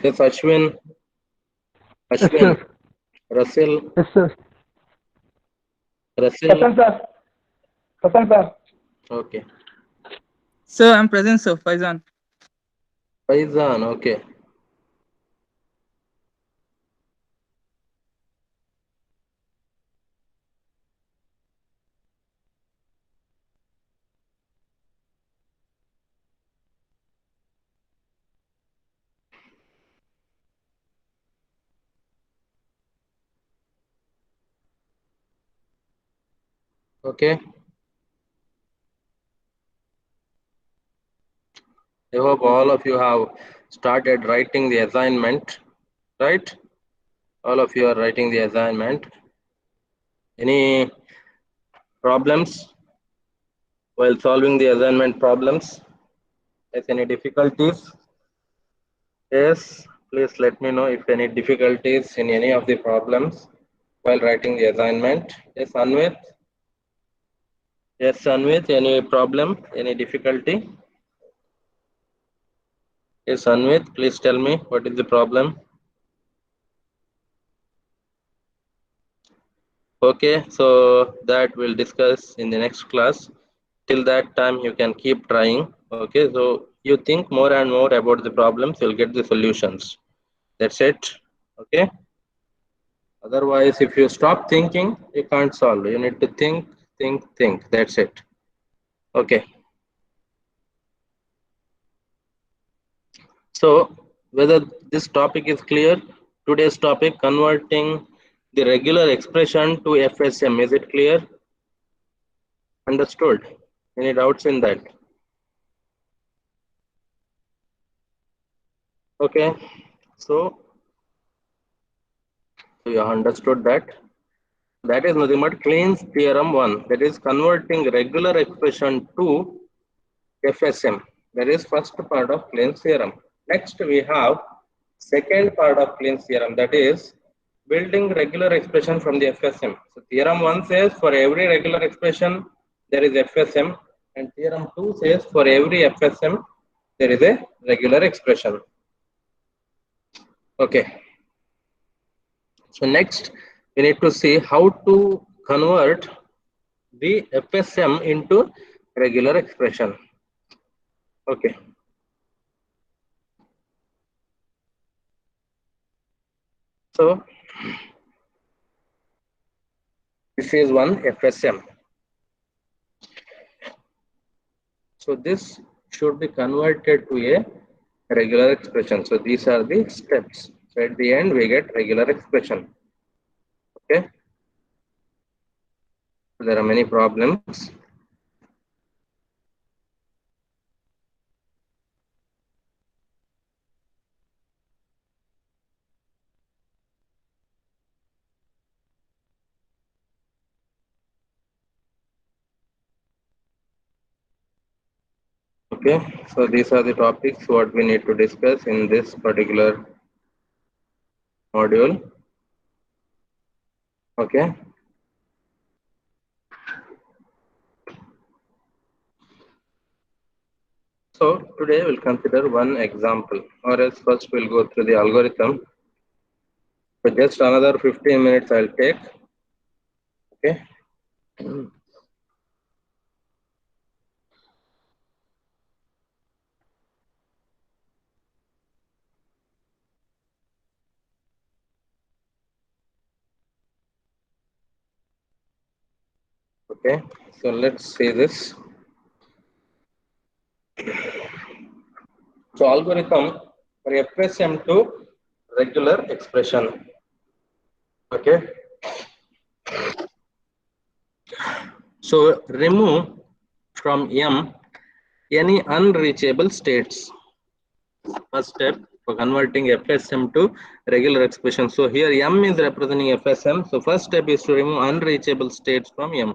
Yes, Ashwin, Russell, Yes, sir. Russell. sir. Present, sir. Okay. Sir, I'm present, sir. Faizan. Faizan, okay. Okay. I hope all of you have started writing the assignment, right? All of you are writing the assignment. Any problems while solving the assignment problems? Yes, any difficulties? Yes, please let me know if any difficulties in any of the problems while writing the assignment. Yes, Anvit? Yes, Anvit, any problem, any difficulty? Yes, Anvit, please tell me what is the problem? Okay, so that we'll discuss in the next class. Till that time, you can keep trying. Okay, so you think more and more about the problems, you'll get the solutions. That's it. Okay. Otherwise, if you stop thinking, you can't solve. You need to think. That's it. Okay. So whether this topic is clear, today's topic converting the regular expression to FSM. Is it clear? Understood? Any doubts in that? Okay. So you understood that. That is nothing but Klein's theorem 1. That is converting regular expression to FSM. That is first part of Klein's theorem. Next we have second part of Klein's theorem, that is building regular expression from the FSM. So theorem 1 says for every regular expression there is FSM, and theorem 2 says for every FSM there is a regular expression. Okay. So next we need to see how to convert the FSM into regular expression. Okay. So this is one FSM. So this should be converted to a regular expression. So these are the steps. So at the end we get regular expression. Okay. So there are many problems. Okay, so these are the topics what we need to discuss in this particular module. Okay. So today we'll consider one example, or else first we'll go through the algorithm. So just another 15 minutes I'll take. Okay. Okay, so let's see this. So algorithm for FSM to regular expression. Okay. So remove from M any unreachable states. First step for converting FSM to regular expression. So here M is representing FSM. So first step is to remove unreachable states from M.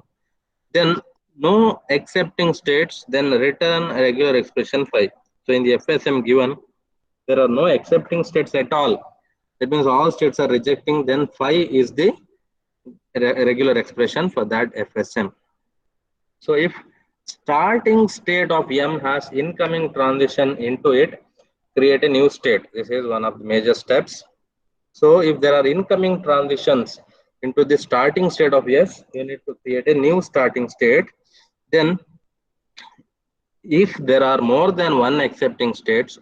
Then no accepting states, then return a regular expression phi. So in the FSM given, there are no accepting states at all. That means all states are rejecting, then phi is the regular expression for that FSM. So if starting state of M has incoming transition into it, create a new state. This is one of the major steps. So if there are incoming transitions into the starting state of S, you need to create a new starting state. Then if there are more than one accepting states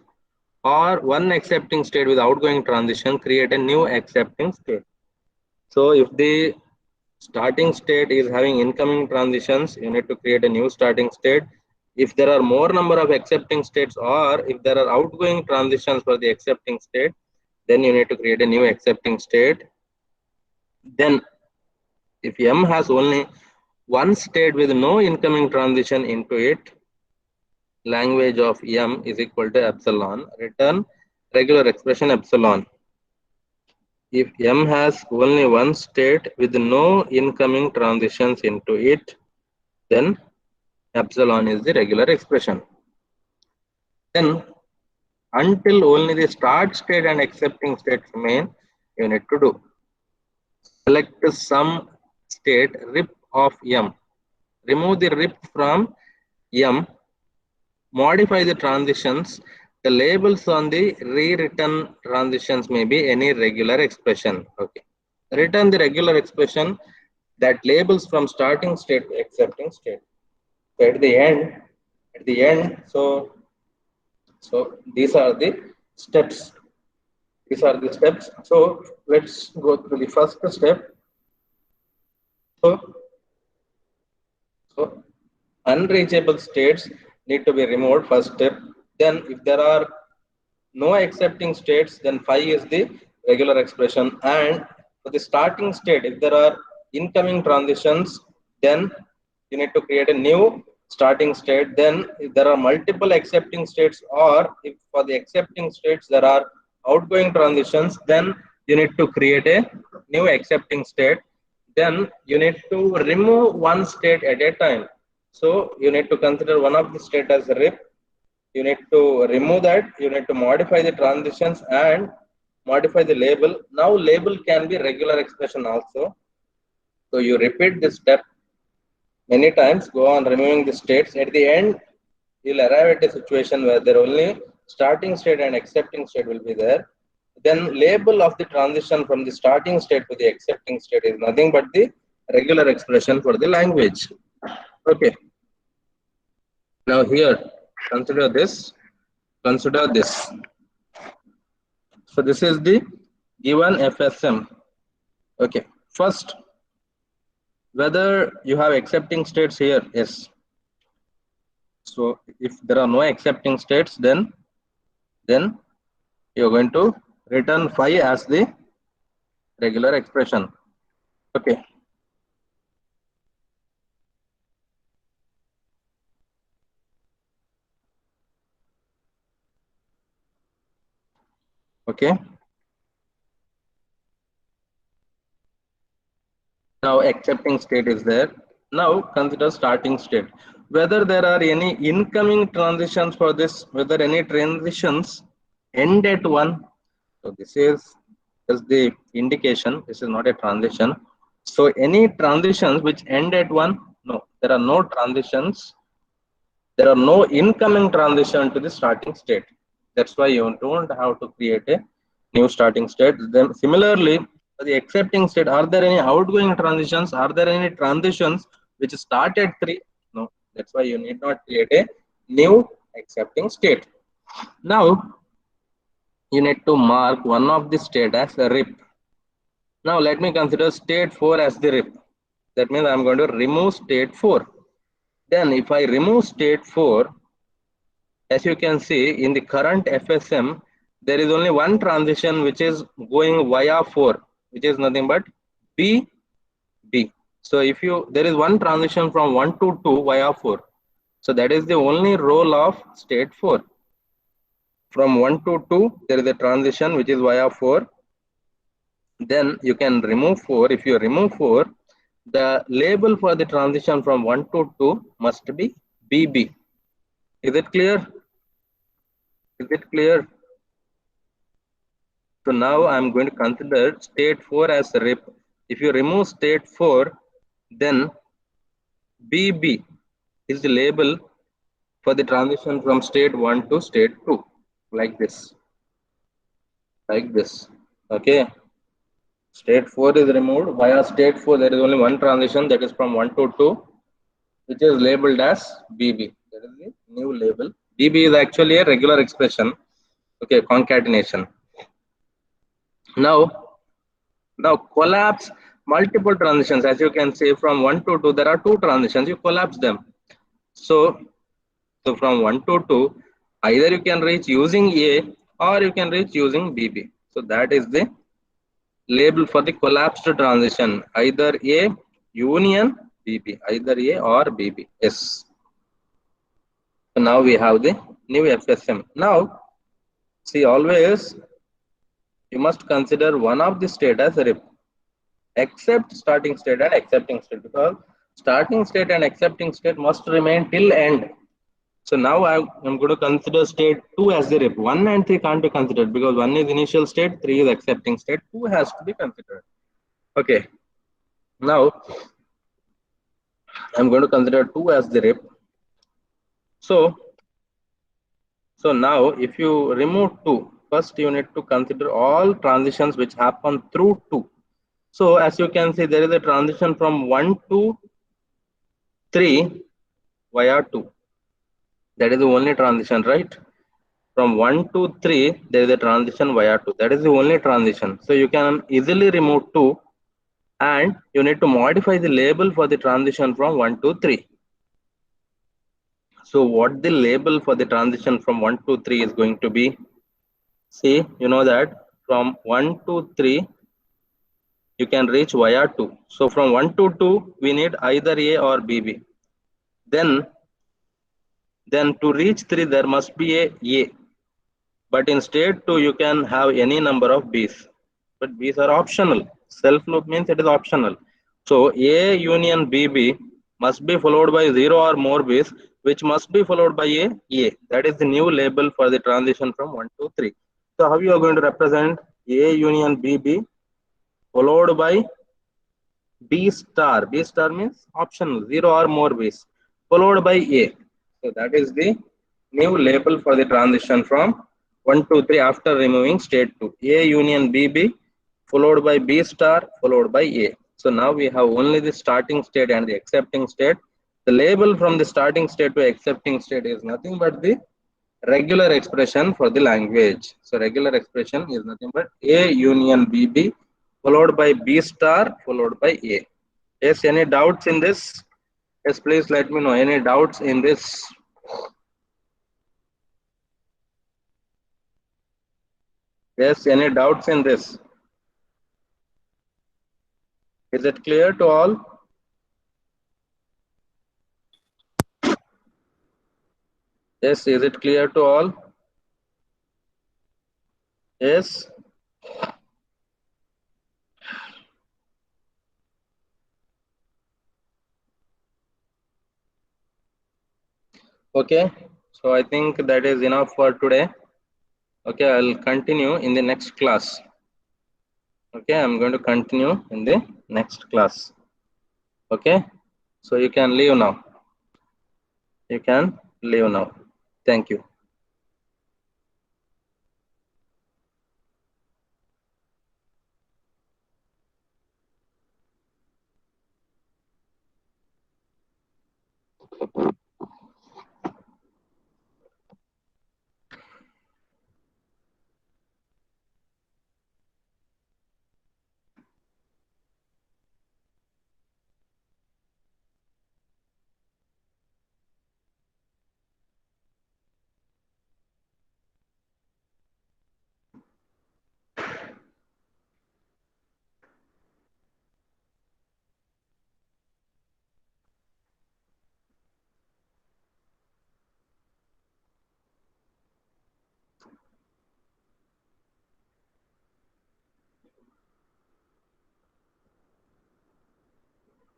or one accepting state with outgoing transition, create a new accepting state. So if the starting state is having incoming transitions, you need to create a new starting state. If there are more number of accepting states or if there are outgoing transitions for the accepting state, then you need to create a new accepting state. Then if M has only one state with no incoming transition into it, language of M is equal to epsilon, return regular expression epsilon. If M has only one state with no incoming transitions into it, then epsilon is the regular expression. Then until only the start state and accepting state remain, you need to do. Select some state rip of M. Remove the rip from M. Modify the transitions. The labels on the rewritten transitions may be any regular expression. Okay. Return the regular expression that labels from starting state to accepting state. So at the end, so these are the steps. These are the steps. So let's go through the first step. So unreachable states need to be removed, first step. Then if there are no accepting states, then phi is the regular expression. And for the starting state, if there are incoming transitions, then you need to create a new starting state. Then if there are multiple accepting states or if for the accepting states there are outgoing transitions, then you need to create a new accepting state. Then you need to remove one state at a time. So you need to consider one of the state as a rip. You need to remove that. You need to modify the transitions and modify the label. Now label can be regular expression also. So you repeat this step many times, go on removing the states. At the end, you'll arrive at a situation where there only starting state and accepting state will be there. Then label of the transition from the starting state to the accepting state is nothing but the regular expression for the language. Okay. Now here, consider this. So this is the given FSM. Okay. First, whether you have accepting states here, yes. So if there are no accepting states, then you're going to return phi as the regular expression. Okay. Okay. Now accepting state is there. Now consider starting state. Whether there are any incoming transitions for this, whether any transitions end at one. So this is the indication. This is not a transition. So any transitions which end at one, no, there are no transitions. There are no incoming transition to the starting state. That's why you don't have to create a new starting state. Then similarly, for the accepting state, are there any outgoing transitions? Are there any transitions which start at 3? No. That's why you need not create a new accepting state. Now, you need to mark one of the state as a rip. Now, let me consider state 4 as the rip. That means I'm going to remove state 4. Then if I remove state 4, as you can see in the current FSM, there is only one transition which is going via 4, which is nothing but B. So if there is one transition from 1 to 2 via 4. So that is the only role of state 4. From 1 to 2, there is a transition which is via 4. Then you can remove 4. If you remove 4, the label for the transition from 1 to 2 must be BB. Is it clear? Is it clear? So now I'm going to consider state 4 as a RIP. If you remove state 4, then BB is the label for the transition from state 1 to state 2, like this. Like this. Okay. State 4 is removed. Via state 4, there is only one transition, that is from 1 to 2, which is labeled as BB. That is the new label. BB is actually a regular expression. Okay, concatenation. Now collapse multiple transitions. As you can see, from 1 to 2, there are two transitions. You collapse them. So from 1 to 2, either you can reach using A or you can reach using BB. So that is the label for the collapsed transition, either A union BB, either A or BB. Yes. So now we have the new FSM. Now, see, always you must consider one of the state as a RIP, except starting state and accepting state, because starting state and accepting state must remain till end. So now I'm going to consider state 2 as the RIP. 1 and 3 can't be considered because 1 is initial state, 3 is accepting state, 2 has to be considered. Okay. Now I'm going to consider 2 as the RIP. So now if you remove 2, first you need to consider all transitions which happen through 2. So as you can see, there is a transition from 1 to 3 via 2. That is the only transition, right? From 1 to 3, there is a transition via 2. That is the only transition. So you can easily remove 2 and you need to modify the label for the transition from 1 to 3. So what the label for the transition from 1 to 3 is going to be? See, you know that from 1 to 3, you can reach via 2. So from 1 to 2, we need either A or BB. Then to reach 3, there must be A. But in state 2, you can have any number of B's. But B's are optional. Self loop means it is optional. So A union BB must be followed by 0 or more B's, which must be followed by A. That is the new label for the transition from 1 to 3. So how you are going to represent A union BB followed by B star. B star means optional, 0 or more B's, followed by A. So that is the new label for the transition from 1 to 3 after removing state 2. A union BB followed by B star followed by A. So now we have only the starting state and the accepting state. The label from the starting state to accepting state is nothing but the regular expression for the language. So regular expression is nothing but A union BB followed by B star followed by A. Yes, any doubts in this? Yes, please let me know. Any doubts in this? Yes, any doubts in this? Is it clear to all? Yes, is it clear to all? Yes. Okay, so I think that is enough for today. Okay, I'll continue in the next class. Okay, I'm going to continue in the next class. Okay, so you can leave now. You can leave now. Thank you.